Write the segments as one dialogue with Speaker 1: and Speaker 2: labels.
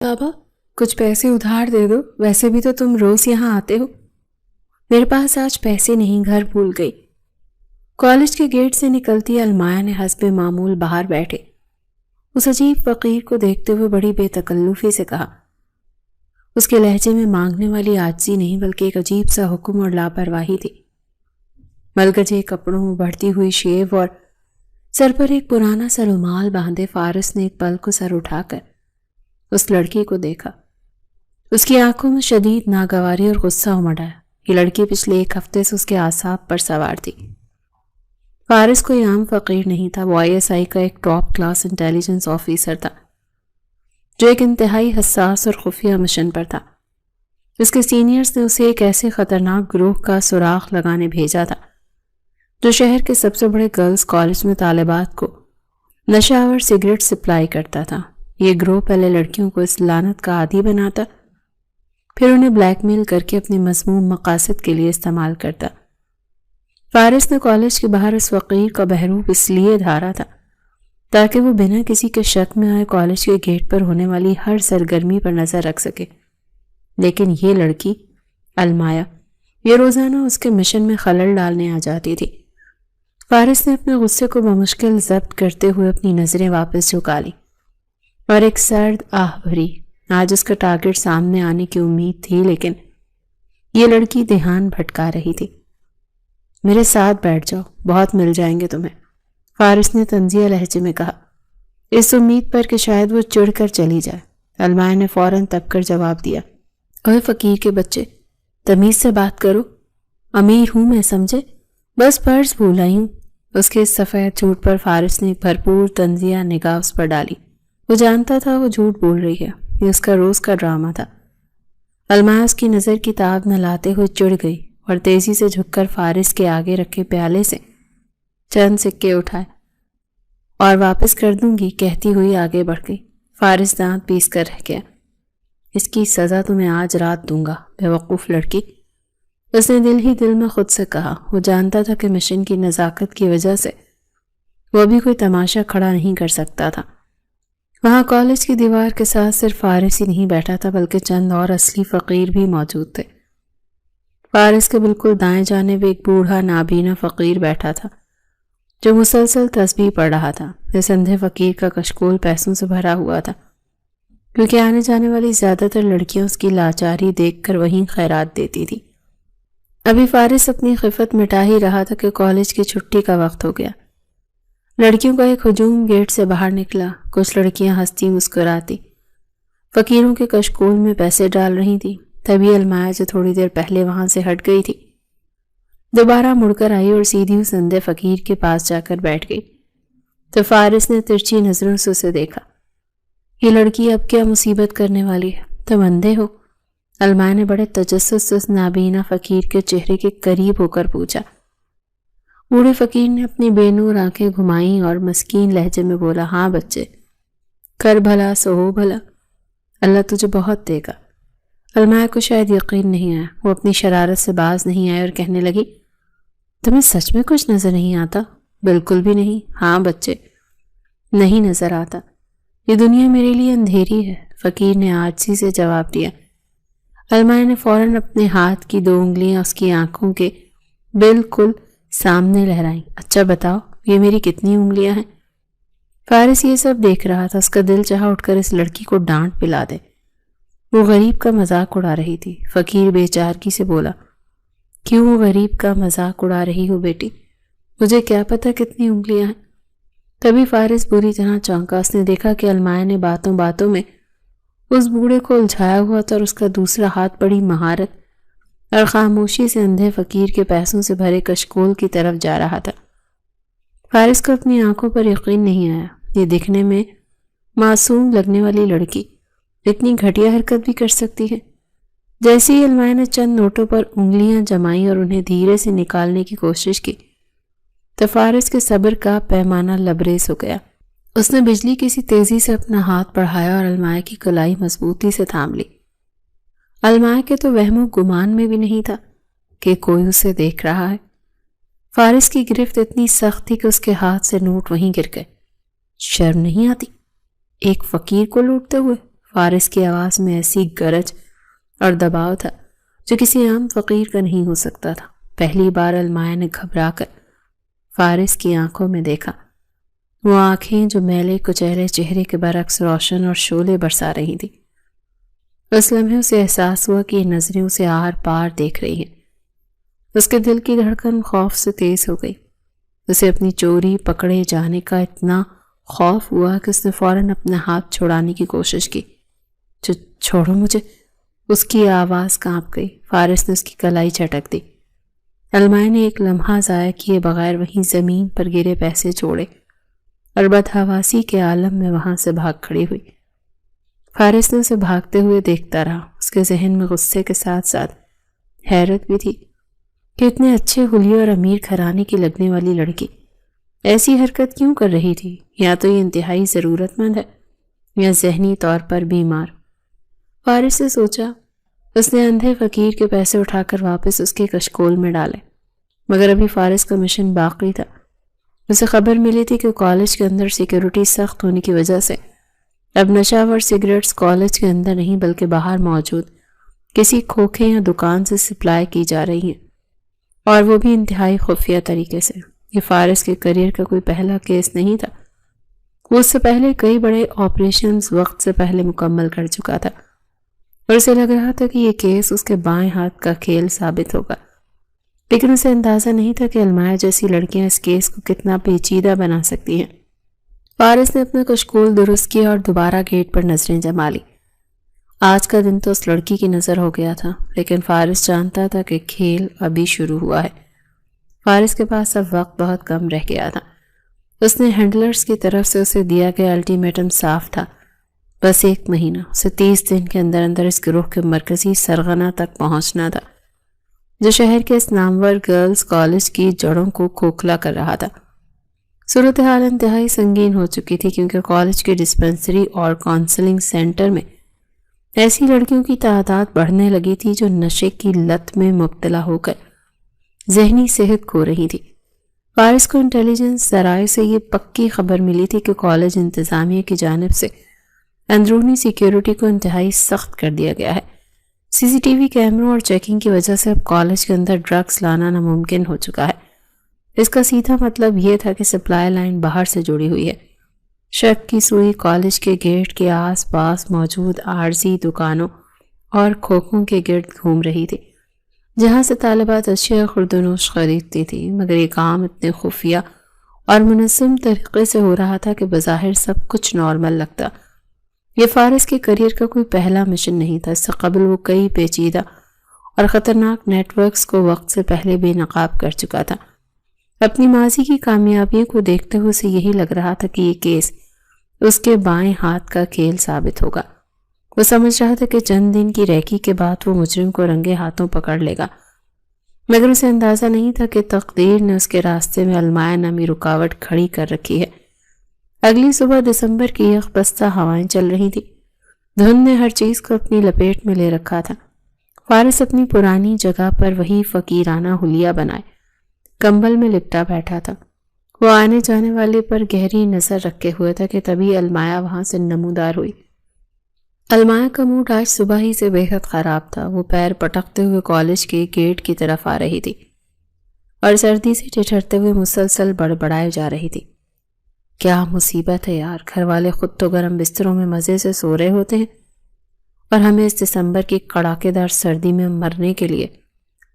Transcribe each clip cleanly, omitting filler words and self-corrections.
Speaker 1: بابا کچھ پیسے ادھار دے دو، ویسے بھی تو تم روز یہاں آتے ہو۔ میرے پاس آج پیسے نہیں، گھر بھول گئی۔ کالج کے گیٹ سے نکلتی المایا نے حسب معمول باہر بیٹھے اس عجیب فقیر کو دیکھتے ہوئے بڑی بے تکلفی سے کہا۔ اس کے لہجے میں مانگنے والی عاجزی نہیں بلکہ ایک عجیب سا حکم اور لاپرواہی تھی۔ ملگجے کپڑوں میں بڑھتی ہوئی شیو اور سر پر ایک پرانا سا رومال باندھے فارس نے ایک پل کو سر اٹھا کر اس لڑکی کو دیکھا۔ اس کی آنکھوں میں شدید ناگواری اور غصہ امڑ آیا۔ یہ لڑکی پچھلے ایک ہفتے سے اس کے اعصاب پر سوار تھی۔ فارس کوئی عام فقیر نہیں تھا، وہ ISI کا ایک ٹاپ کلاس انٹیلیجنس آفیسر تھا جو ایک انتہائی حساس اور خفیہ مشن پر تھا۔ اس کے سینئرز نے اسے ایک ایسے خطرناک گروہ کا سراغ لگانے بھیجا تھا جو شہر کے سب سے بڑے گرلز کالج میں طالبات کو نشہ اور سگریٹ سپلائی کرتا تھا۔ یہ گروہ پہلے لڑکیوں کو اس لعنت کا عادی بناتا، پھر انہیں بلیک میل کر کے اپنے مذموم مقاصد کے لیے استعمال کرتا۔ فارس نے کالج کے باہر اس فقیر کا بہروپ اس لیے دھارا تھا تاکہ وہ بنا کسی کے شک میں آئے کالج کے گیٹ پر ہونے والی ہر سرگرمی پر نظر رکھ سکے۔ لیکن یہ لڑکی المایا یہ روزانہ اس کے مشن میں خلل ڈالنے آ جاتی تھی۔ فارس نے اپنے غصے کو بمشکل ضبط کرتے ہوئے اپنی نظریں واپس جھکا لی اور ایک سرد آہ بھری۔ آج اس کا ٹارگٹ سامنے آنے کی امید تھی، لیکن یہ لڑکی دھیان بھٹکا رہی تھی۔ میرے ساتھ بیٹھ جاؤ، بہت مل جائیں گے تمہیں، فارس نے طنزیہ لہجے میں کہا، اس امید پر کہ شاید وہ چڑھ کر چلی جائے۔ المایا نے فوراً تب کر جواب دیا، اوے فقیر کے بچے، تمیز سے بات کرو، امیر ہوں میں، سمجھے؟ بس پرس بھول آئی ہوں۔ اس کے اس سفید جھوٹ پر فارس نے بھرپور طنزیہ نگاہ اس پر ڈالی۔ وہ جانتا تھا وہ جھوٹ بول رہی ہے، یہ اس کا روز کا ڈرامہ تھا۔ المایا اس کی نظر کی تاب نہ لاتے ہوئے چڑھ گئی اور تیزی سے جھک کر فارس کے آگے رکھے پیالے سے چند سکے اٹھائے اور واپس کر دوں گی کہتی ہوئی آگے بڑھ گئی۔ فارس دانت پیس کر رہ گیا۔ اس کی سزا تمہیں آج رات دوں گا، بیوقوف لڑکی، اس نے دل ہی دل میں خود سے کہا۔ وہ جانتا تھا کہ مشن کی نزاکت کی وجہ سے وہ بھی کوئی تماشا کھڑا نہیں کر سکتا تھا۔ وہاں کالج کی دیوار کے ساتھ صرف فارس ہی نہیں بیٹھا تھا بلکہ چند اور اصلی فقیر بھی موجود تھے۔ فارس کے بالکل دائیں جانب ایک بوڑھا نابینا فقیر بیٹھا تھا جو مسلسل تسبیح پڑھ رہا تھا۔ اس اندھے فقیر کا کشکول پیسوں سے بھرا ہوا تھا کیونکہ آنے جانے والی زیادہ تر لڑکیاں اس کی لاچاری دیکھ کر وہیں خیرات دیتی تھی۔ ابھی فارس اپنی خفت مٹا ہی رہا تھا کہ کالج کی چھٹی کا وقت ہو گیا۔ لڑکیوں کا ایک ہجوم گیٹ سے باہر نکلا۔ کچھ لڑکیاں ہنستی مسکراتی فقیروں کے کشکول میں پیسے ڈال رہی تھی۔ تبھی المایا جو تھوڑی دیر پہلے وہاں سے ہٹ گئی تھی دوبارہ مڑ کر آئی اور سیدھی اس اندھے فقیر کے پاس جا کر بیٹھ گئی۔ تو فارس نے ترچھی نظروں سے اسے دیکھا۔ یہ لڑکی اب کیا مصیبت کرنے والی ہے؟ تم اندھے ہو؟ المایا نے بڑے تجسس سے اس نابینا فقیر کے چہرے کے قریب ہو کر پوچھا۔ بوڑھے فقیر نے اپنی بے نور آنکھیں گھمائیں اور مسکین لہجے میں بولا، ہاں بچے، کر بھلا سو ہو بھلا، اللہ تجھے بہت دے گا۔ المایا کو شاید یقین نہیں آیا، وہ اپنی شرارت سے باز نہیں آئی اور کہنے لگی، تمہیں سچ میں کچھ نظر نہیں آتا؟ بالکل بھی نہیں۔ ہاں بچے، نہیں نظر آتا، یہ دنیا میرے لیے اندھیری ہے، فقیر نے عاجزی سے جواب دیا۔ المایا نے فوراً اپنے ہاتھ کی 2 انگلیاں اس کی آنکھوں کے بالکل سامنے لہرائیں۔ اچھا بتاؤ، یہ میری کتنی انگلیاں ہیں؟ فارس یہ سب دیکھ رہا تھا۔ اس کا دل چاہا اٹھ کر اس لڑکی کو ڈانٹ پلا دے۔ وہ غریب کا مذاق اڑا رہی تھی۔ فقیر بے چارگی سے بولا، کیوں غریب کا مذاق اڑا رہی ہو بیٹی؟ مجھے کیا پتا کتنی انگلیاں ہیں؟ تبھی فارس بری طرح چونکا۔ اس نے دیکھا کہ المایا نے باتوں باتوں میں اس بوڑھے کو الجھایا ہوا تھا اور اس کا دوسرا ہاتھ بڑی مہارت اور خاموشی سے اندھے فقیر کے پیسوں سے بھرے کشکول کی طرف جا رہا تھا۔ فارس کو اپنی آنکھوں پر یقین نہیں آیا۔ یہ دکھنے میں معصوم لگنے والی لڑکی اتنی گھٹیا حرکت بھی کر سکتی ہے؟ جیسے ہی المایا نے چند نوٹوں پر انگلیاں جمائیں اور انہیں دھیرے سے نکالنے کی کوشش کی تو فارس کے صبر کا پیمانہ لبریز ہو گیا۔ اس نے بجلی کی سی تیزی سے اپنا ہاتھ بڑھایا اور المایا کی کلائی مضبوطی سے تھام لی۔ المایا کے تو وہم و گمان میں بھی نہیں تھا کہ کوئی اسے دیکھ رہا ہے۔ فارس کی گرفت اتنی سخت تھی کہ اس کے ہاتھ سے نوٹ وہیں گر گئے۔ شرم نہیں آتی ایک فقیر کو لوٹتے ہوئے؟ فارس کی آواز میں ایسی گرج اور دباؤ تھا جو کسی عام فقیر کا نہیں ہو سکتا تھا۔ پہلی بار المایا نے گھبرا کر فارس کی آنکھوں میں دیکھا، وہ آنکھیں جو میلے کچیلے چہرے کے برعکس روشن اور شعلے برسا رہی تھی۔ اس لمحے اسے احساس ہوا کہ یہ نظریں اسے آر پار دیکھ رہی ہیں۔ اس کے دل کی دھڑکن خوف سے تیز ہو گئی۔ اسے اپنی چوری پکڑے جانے کا اتنا خوف ہوا کہ اس نے فوراً اپنا ہاتھ چھڑانے کی کوشش کی۔ چھوڑو مجھے، اس کی آواز کانپ گئی۔ فارس نے اس کی کلائی جھٹک دی۔ المایا نے ایک لمحہ ضائع کیے بغیر وہیں زمین پر گرے پیسے چھوڑے اور بدحواسی کے عالم میں وہاں سے بھاگ کھڑی ہوئی۔ فارس نے اسے بھاگتے ہوئے دیکھتا رہا۔ اس کے ذہن میں غصے کے ساتھ ساتھ حیرت بھی تھی کہ اتنے اچھے حلیے اور امیر گھرانے کی لگنے والی لڑکی ایسی حرکت کیوں کر رہی تھی؟ یا تو یہ انتہائی ضرورت مند ہے یا ذہنی طور پر بیمار۔ فارس نے سوچا۔ اس نے اندھے فقیر کے پیسے اٹھا کر واپس اس کے کشکول میں ڈالے، مگر ابھی فارس کا مشن باقی تھا۔ اسے خبر ملی تھی کہ کالج کے اندر سیکیورٹی سخت ہونے کی وجہ سے اب نشہ ور سگریٹس کالج کے اندر نہیں بلکہ باہر موجود کسی کھوکھے یا دکان سے سپلائی کی جا رہی ہیں، اور وہ بھی انتہائی خفیہ طریقے سے۔ یہ فارس کے کریئر کا کوئی پہلا کیس نہیں تھا۔ وہ اس سے پہلے کئی بڑے آپریشنز وقت سے پہلے مکمل کر چکا تھا، اور اسے لگ رہا تھا کہ یہ کیس اس کے بائیں ہاتھ کا کھیل ثابت ہوگا، لیکن اسے اندازہ نہیں تھا کہ المایا جیسی لڑکیاں اس کیس کو کتنا پیچیدہ بنا سکتی ہیں۔ فارس نے اپنا کشکول درست کیا اور دوبارہ گیٹ پر نظریں جما لی۔ آج کا دن تو اس لڑکی کی نظر ہو گیا تھا، لیکن فارس جانتا تھا کہ کھیل ابھی شروع ہوا ہے۔ فارس کے پاس اب وقت بہت کم رہ گیا تھا۔ اس نے ہینڈلرز کی طرف سے اسے دیا گیا الٹیمیٹم صاف تھا، بس 1 مہینہ، اسے 30 دن کے اندر اندر اس گروہ کے مرکزی سرغنہ تک پہنچنا تھا جو شہر کے اس نامور گرلز کالج کی جڑوں کو کھوکھلا کر رہا تھا۔ صورتحال انتہائی سنگین ہو چکی تھی کیونکہ کالج کے ڈسپنسری اور کاؤنسلنگ سینٹر میں ایسی لڑکیوں کی تعداد بڑھنے لگی تھی جو نشے کی لت میں مبتلا ہو کر ذہنی صحت کھو رہی تھی۔ فارس کو انٹیلیجنس ذرائع سے یہ پکی خبر ملی تھی کہ کالج انتظامیہ کی جانب سے اندرونی سیکیورٹی کو انتہائی سخت کر دیا گیا ہے۔ CCTV کیمروں اور چیکنگ کی وجہ سے اب کالج کے اندر ڈرگز لانا ناممکن ہو چکا ہے۔ اس کا سیدھا مطلب یہ تھا کہ سپلائی لائن باہر سے جڑی ہوئی ہے۔ شک کی سوئی کالج کے گیٹ کے آس پاس موجود عارضی دکانوں اور کھوکھوں کے گرد گھوم رہی تھی، جہاں سے طالبات اشیاء خوردونوش خریدتی تھی، مگر یہ کام اتنے خفیہ اور منظم طریقے سے ہو رہا تھا کہ بظاہر سب کچھ نارمل لگتا۔ یہ فارس کے کریئر کا کوئی پہلا مشن نہیں تھا۔ اس سے قبل وہ کئی پیچیدہ اور خطرناک نیٹ ورکس کو وقت سے پہلے بے نقاب کر چکا تھا۔ اپنی ماضی کی کامیابیوں کو دیکھتے ہوئے اسے یہی لگ رہا تھا کہ یہ کیس اس کے بائیں ہاتھ کا کھیل ثابت ہوگا۔ وہ سمجھ رہا تھا کہ چند دن کی ریکی کے بعد وہ مجرم کو رنگے ہاتھوں پکڑ لے گا، مگر اسے اندازہ نہیں تھا کہ تقدیر نے اس کے راستے میں المایا نامی رکاوٹ کھڑی کر رکھی ہے۔ اگلی صبح دسمبر کی یک بستہ ہوائیں چل رہی تھی۔ دھند نے ہر چیز کو اپنی لپیٹ میں لے رکھا تھا۔ فارس اپنی پرانی جگہ پر وہی فقیرانہ حلیہ بنائے کمبل میں لپٹا بیٹھا تھا۔ وہ آنے جانے والے پر گہری نظر رکھے ہوئے تھا کہ تبھی المایا وہاں سے نمودار ہوئی۔ المایا کا موڈ آج صبح ہی سے بے حد خراب تھا۔ وہ پیر پٹکتے ہوئے کالج کے گیٹ کی طرف آ رہی تھی اور سردی سے ٹھٹھرتے ہوئے مسلسل بڑبڑائے جا رہی تھی۔ کیا مصیبت ہے یار، گھر والے خود تو گرم بستروں میں مزے سے سو رہے ہوتے ہیں اور ہمیں اس دسمبر کی کڑاکے دار سردی میں مرنے کے لیے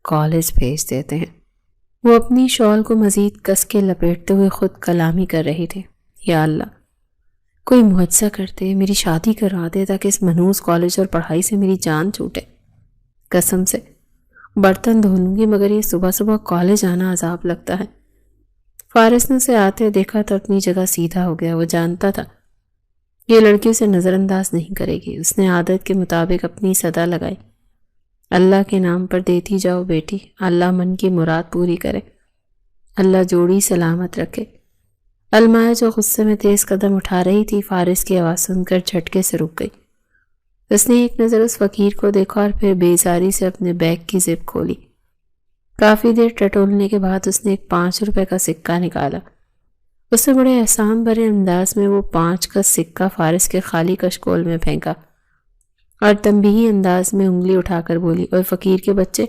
Speaker 1: کالج بھیج دیتے ہیں۔ وہ اپنی شال کو مزید کس کے لپیٹتے ہوئے خود کلامی کر رہی تھی۔ یا اللہ، کوئی معجزہ کرتے، میری شادی کروا دے تاکہ اس منحوس کالج اور پڑھائی سے میری جان چھوٹے۔ قسم سے برتن دھو لوں گی مگر یہ صبح صبح کالج آنا عذاب لگتا ہے۔ فارس نے اسے آتے دیکھا تو اپنی جگہ سیدھا ہو گیا۔ وہ جانتا تھا یہ لڑکی اسے نظر انداز نہیں کرے گی۔ اس نے عادت کے مطابق اپنی صدا لگائی، اللہ کے نام پر دیتی جاؤ بیٹی، اللہ من کی مراد پوری کرے، اللہ جوڑی سلامت رکھے۔ المایا جو غصے میں تیز قدم اٹھا رہی تھی، فارس کی آواز سن کر جھٹکے سے رک گئی۔ اس نے ایک نظر اس فقیر کو دیکھا اور پھر بیزاری سے اپنے بیگ کی زپ کھولی۔ کافی دیر ٹٹولنے کے بعد اس نے ایک 5 روپے کا سکہ نکالا۔ اس نے بڑے احسان بھرے انداز میں وہ 5 کا سکہ فارس کے خالی کشکول میں پھینکا۔ اور تنبیہی انداز میں انگلی اٹھا کر بولی، اور فقیر کے بچے،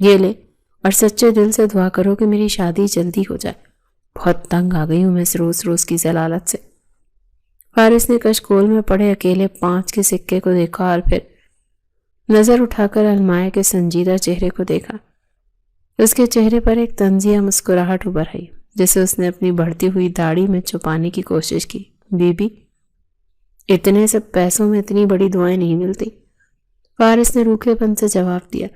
Speaker 1: یہ لے اور سچے دل سے دعا کرو کہ میری شادی جلدی ہو جائے، بہت تنگ آ گئی ہوں میں اس روز روز کی ذلالت سے۔ فارس نے کشکول میں پڑے اکیلے 5 کے سکے کو دیکھا اور پھر نظر اٹھا کر المائے کے سنجیدہ چہرے کو دیکھا۔ اس کے چہرے پر ایک طنزیہ مسکراہٹ ابھر آئی جسے اس نے اپنی بڑھتی ہوئی داڑھی میں چھپانے کی کوشش کی۔ بی بی، اتنے سب پیسوں میں اتنی بڑی دعائیں نہیں ملتی۔ فارس نے روکھے پن سے جواب دیا،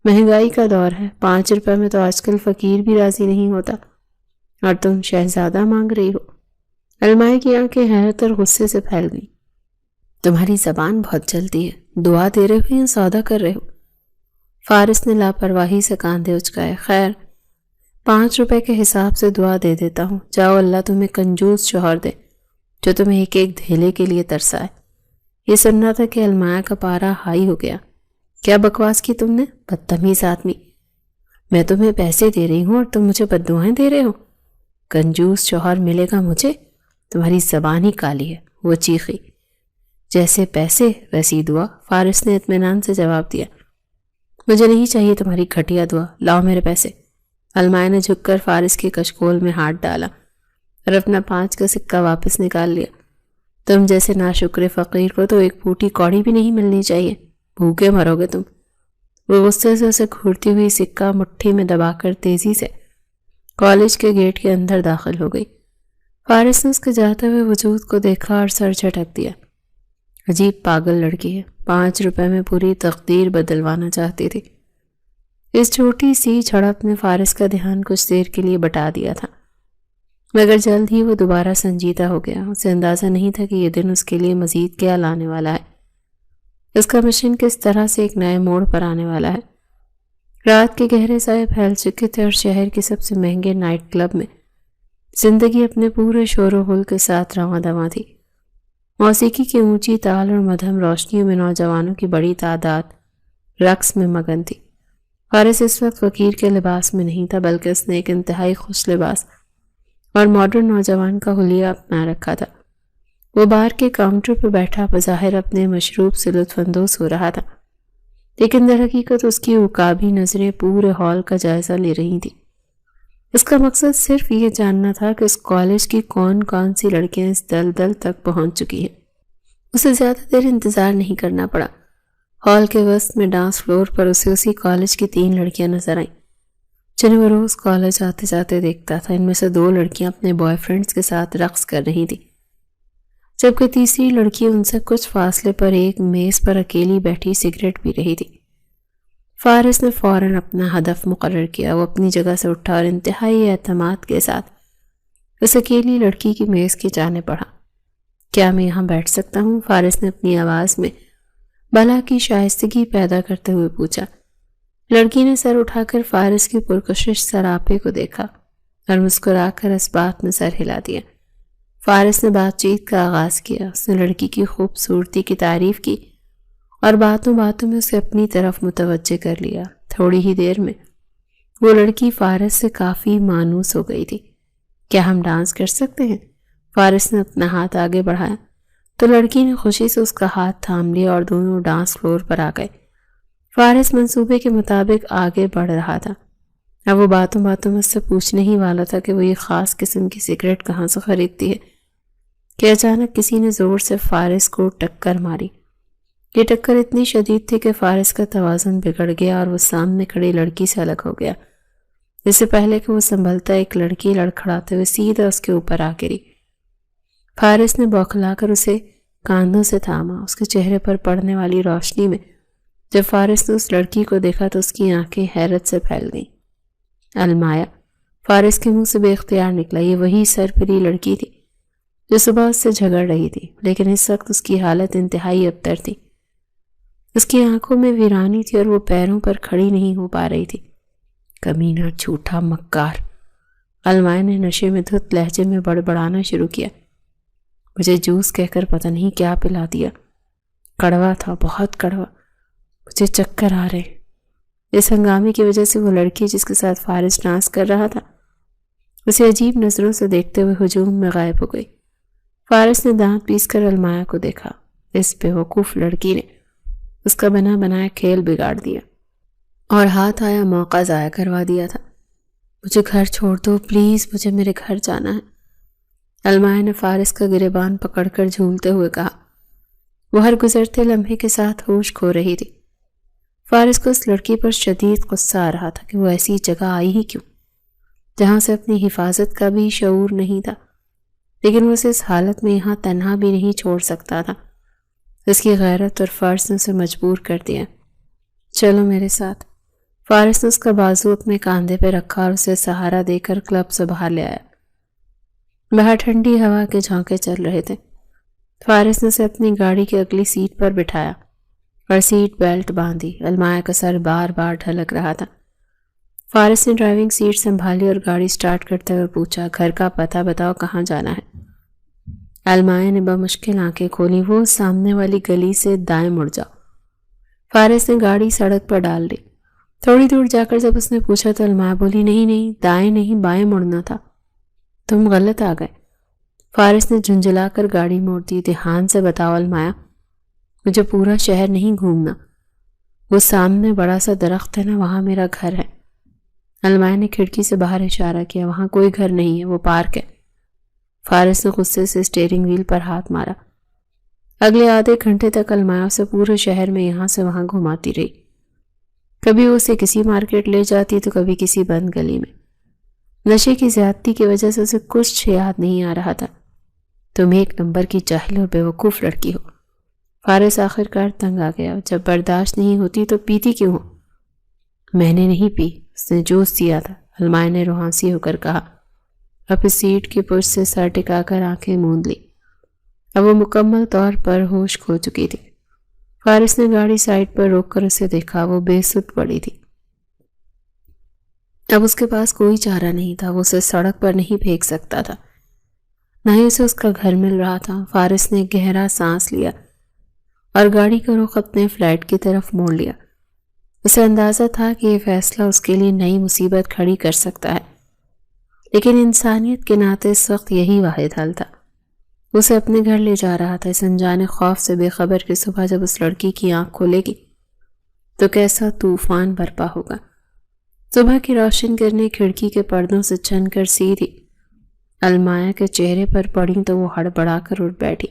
Speaker 1: مہنگائی کا دور ہے، 5 روپے میں تو آج کل فقیر بھی راضی نہیں ہوتا، اور تم شہزادہ مانگ رہی ہو۔ المائے کی آنکھیں حیرت اور غصے سے پھیل گئیں۔ تمہاری زبان بہت چلتی ہے، دعا دے رہے ہو یا سودا کر رہے ہو؟ فارس نے لاپرواہی سے کاندھے اچکائے۔ خیر، 5 روپے کے حساب سے دعا دے دیتا ہوں، جاؤ اللہ تمہیں کنجوس شوہر دے جو تمہیں ایک ایک دھیلے کے لیے ترسائے۔ یہ سننا تھا کہ المائے کا پارا ہائی ہو گیا۔ کیا بکواس کی تم نے، بدتمیز آدمی، میں تمہیں پیسے دے رہی ہوں اور تم مجھے بددعائیں دے رہے ہو؟ کنجوس شوہر ملے گا مجھے؟ تمہاری زبان ہی کالی ہے، وہ چیخی۔ جیسے پیسے ویسی دعا، فارس نے اطمینان سے جواب دیا۔ مجھے نہیں چاہیے تمہاری گھٹیا دعا، لاؤ میرے پیسے۔ المائے نے جھک کر فارس کے کشکول میں ہاتھ ڈالا اور اپنا 5 کا سکہ واپس نکال لیا۔ تم جیسے ناشکر فقیر کو تو ایک پھوٹی کوڑی بھی نہیں ملنی چاہیے، بھوکے مرو گے تم۔ وہ غصے سے اسے گھورتی ہوئی سکہ مٹھی میں دبا کر تیزی سے کالج کے گیٹ کے اندر داخل ہو گئی۔ فارس نے اس کے جاتے ہوئے وجود کو دیکھا اور سر جھٹک دیا۔ عجیب پاگل لڑکی ہے، 5 روپے میں پوری تقدیر بدلوانا چاہتی تھی۔ اس چھوٹی سی جھڑپ نے فارس کا دھیان کچھ دیر کے لیے بٹا دیا تھا، مگر جلد ہی وہ دوبارہ سنجیدہ ہو گیا۔ اسے اندازہ نہیں تھا کہ یہ دن اس کے لیے مزید کیا لانے والا ہے، اس کا مشن کس طرح سے ایک نئے موڑ پر آنے والا ہے۔ رات کے گہرے سائے پھیل چکے تھے اور شہر کے سب سے مہنگے نائٹ کلب میں زندگی اپنے پورے شور و غل کے ساتھ رواں دواں تھی۔ موسیقی کی اونچی تال اور مدھم روشنیوں میں نوجوانوں کی بڑی تعداد رقص میں مگن تھی۔ فارس اس وقت فقیر کے لباس میں نہیں تھا، بلکہ اس نے ایک انتہائی خوش لباس اور ماڈرن نوجوان کا حلیہ اپنا رکھا تھا۔ وہ بار کے کاؤنٹر پر بیٹھا بظاہر اپنے مشروب سے لطف اندوز ہو رہا تھا، لیکن در حقیقت اس کی عقابی نظریں پورے ہال کا جائزہ لے رہی تھیں۔ اس کا مقصد صرف یہ جاننا تھا کہ اس کالج کی کون کون سی لڑکیاں اس دلدل تک پہنچ چکی ہیں۔ اسے زیادہ دیر انتظار نہیں کرنا پڑا۔ ہال کے وسط میں ڈانس فلور پر اسے اسی کالج کی 3 لڑکیاں نظر آئیں جنہیں وہ روز کالج آتے جاتے دیکھتا تھا۔ ان میں سے 2 لڑکیاں اپنے بوائے فرینڈز کے ساتھ رقص کر رہی تھیں، جبکہ تیسری لڑکی ان سے کچھ فاصلے پر ایک میز پر اکیلی بیٹھی سگریٹ پی رہی تھی۔ فارس نے فوراً اپنا ہدف مقرر کیا۔ وہ اپنی جگہ سے اٹھا اور انتہائی اعتماد کے ساتھ اس اکیلی لڑکی کی میز کی جانب بڑھا۔ کیا میں یہاں بیٹھ سکتا ہوں؟ فارس نے اپنی آواز میں بلا کی شائستگی پیدا کرتے ہوئے پوچھا۔ لڑکی نے سر اٹھا کر فارس کی پرکشش سراپے کو دیکھا اور مسکرا کر اس بات میں سر ہلا دیا۔ فارس نے بات چیت کا آغاز کیا۔ اس نے لڑکی کی خوبصورتی کی تعریف کی اور باتوں باتوں میں اسے اپنی طرف متوجہ کر لیا۔ تھوڑی ہی دیر میں وہ لڑکی فارس سے کافی مانوس ہو گئی تھی۔ کیا ہم ڈانس کر سکتے ہیں؟ فارس نے اپنا ہاتھ آگے بڑھایا تو لڑکی نے خوشی سے اس کا ہاتھ تھام لیا اور دونوں ڈانس فلور پر آ گئے۔ فارس منصوبے کے مطابق آگے بڑھ رہا تھا۔ اب وہ باتوں باتوں میں اس سے پوچھنے ہی والا تھا کہ وہ یہ خاص قسم کی سگریٹ کہاں سے خریدتی ہے کہ اچانک کسی نے زور سے فارس کو ٹکر ماری۔ یہ ٹکر اتنی شدید تھی کہ فارس کا توازن بگڑ گیا اور وہ سامنے کھڑی لڑکی سے الگ ہو گیا۔ اس سے پہلے کہ وہ سنبھلتا، ایک لڑکی لڑکھڑاتے ہوئے سیدھا اس کے اوپر آ گری۔ فارس نے بوکھلا کر اسے کاندھوں سے تھاما۔ اس کے چہرے پر پڑنے والی روشنی میں جب فارس نے اس لڑکی کو دیکھا تو اس کی آنکھیں حیرت سے پھیل گئیں۔ المایا، فارس کے منہ سے بے اختیار نکلا۔ یہ وہی سرپری لڑکی تھی جو صبح اس سے جھگڑ رہی تھی، لیکن اس وقت اس کی حالت انتہائی ابتر تھی۔ اس کی آنکھوں میں ویرانی تھی اور وہ پیروں پر کھڑی نہیں ہو پا رہی تھی۔ کمینہ، جھوٹا، مکار، المایا نے نشے میں دھت لہجے میں بڑبڑانا شروع کیا۔ مجھے جوس کہہ کر پتہ نہیں کیا پلا دیا، کڑوا تھا، بہت کڑوا، مجھے چکر آ رہے۔ اس ہنگامے کی وجہ سے وہ لڑکی جس کے ساتھ فارس ڈانس کر رہا تھا اسے عجیب نظروں سے دیکھتے ہوئے ہجوم میں غائب ہو گئی۔ فارس نے دانت پیس کر المایا کو دیکھا۔ اس بیوقوف لڑکی نے اس کا بنا بنایا کھیل بگاڑ دیا اور ہاتھ آیا موقع ضائع کروا دیا تھا۔ مجھے گھر چھوڑ دو پلیز، مجھے میرے گھر جانا ہے، المائے نے فارس کا گریبان پکڑ کر جھولتے ہوئے کہا۔ وہ ہر گزرتے لمحے کے ساتھ ہوش کھو رہی تھی۔ فارس کو اس لڑکی پر شدید غصہ آ رہا تھا کہ وہ ایسی جگہ آئی ہی کیوں جہاں سے اپنی حفاظت کا بھی شعور نہیں تھا، لیکن وہ اسے اس حالت میں یہاں تنہا بھی نہیں چھوڑ سکتا تھا۔ اس کی غیرت اور فرض نے اسے مجبور کر دیا۔ چلو میرے ساتھ۔ فارس نے اس کا بازو اپنے کاندھے پہ رکھا اور اسے سہارا دے کر کلب سے باہر لے آیا۔ باہر ٹھنڈی ہوا کے جھونکے چل رہے تھے۔ فارس نے اسے اپنی گاڑی کی اگلی سیٹ پر بٹھایا اور سیٹ بیلٹ باندھی۔ المائے کا سر بار بار ڈھلک رہا تھا۔ فارس نے ڈرائیونگ سیٹ سنبھالی اور گاڑی سٹارٹ کرتے ہوئے پوچھا، گھر کا پتہ بتاؤ، کہاں جانا ہے؟ المائے نے بمشکل آنکھیں کھولی۔ وہ سامنے والی گلی سے دائیں مڑ جاؤ۔ فارس نے گاڑی سڑک پر ڈال دی۔ تھوڑی دور جا کر جب اس نے پوچھا تو المائے بولی، نہیں نہیں، دائیں نہیں بائیں مڑنا تھا، تم غلط آ گئے۔ فارس نے جھنجھلا کر گاڑی موڑ دی۔ دھیان سے بتاؤ المائے، مجھے پورا شہر نہیں گھومنا، وہ سامنے بڑا سا درخت ہے نا، وہاں میرا گھر ہے۔ المائے نے کھڑکی سے باہر اشارہ کیا۔ وہاں کوئی گھر نہیں ہے، وہ پارک ہے۔ فارس نے غصے سے اسٹیئرنگ وہیل پر ہاتھ مارا۔ اگلے آدھے گھنٹے تک المائے اسے پورے شہر میں یہاں سے وہاں گھماتی رہی۔ کبھی وہ اسے کسی مارکیٹ لے جاتی تو کبھی کسی بند گلی میں۔ نشے کی زیادتی کی وجہ سے اسے کچھ یاد نہیں آ رہا تھا۔ تم ایک نمبر کی جاہل اور بیوقوف لڑکی ہو۔ فارس آخرکار تنگ آ گیا۔ جب برداشت نہیں ہوتی تو پیتی کیوں ہو؟ میں نے نہیں پی، اس نے جوس دیا تھا، المائے نے روحانسی ہو کر کہا۔ اپنی سیٹ کی پشت سے سر ٹکا کر آنکھیں موند لی۔ اب وہ مکمل طور پر ہوش کھو چکی تھی۔ فارس نے گاڑی سائڈ پر روک کر اسے دیکھا۔ وہ بے سدھ پڑی تھی۔ اب اس کے پاس کوئی چارہ نہیں تھا۔ وہ اسے سڑک پر نہیں پھینک سکتا تھا، نہ ہی اسے اس کا گھر مل رہا تھا۔ فارس نے گہرا سانس لیا اور گاڑی کا رخ اپنے فلیٹ کی طرف موڑ لیا۔ اسے اندازہ تھا کہ یہ فیصلہ اس کے لیے نئی مصیبت کھڑی کر سکتا ہے، لیکن انسانیت کے ناطے اس وقت یہی واحد حل تھا۔ اسے اپنے گھر لے جا رہا تھا، اس انجانے خوف سے بے خبر کہ صبح جب اس لڑکی کی آنکھ کھولے گی تو کیسا طوفان برپا ہوگا۔ صبح کی روشن کرنے کھڑکی کے پردوں سے چھن کر سیدھی المائے کے چہرے پر پڑی تو وہ ہڑبڑا کر اٹھ بیٹھی۔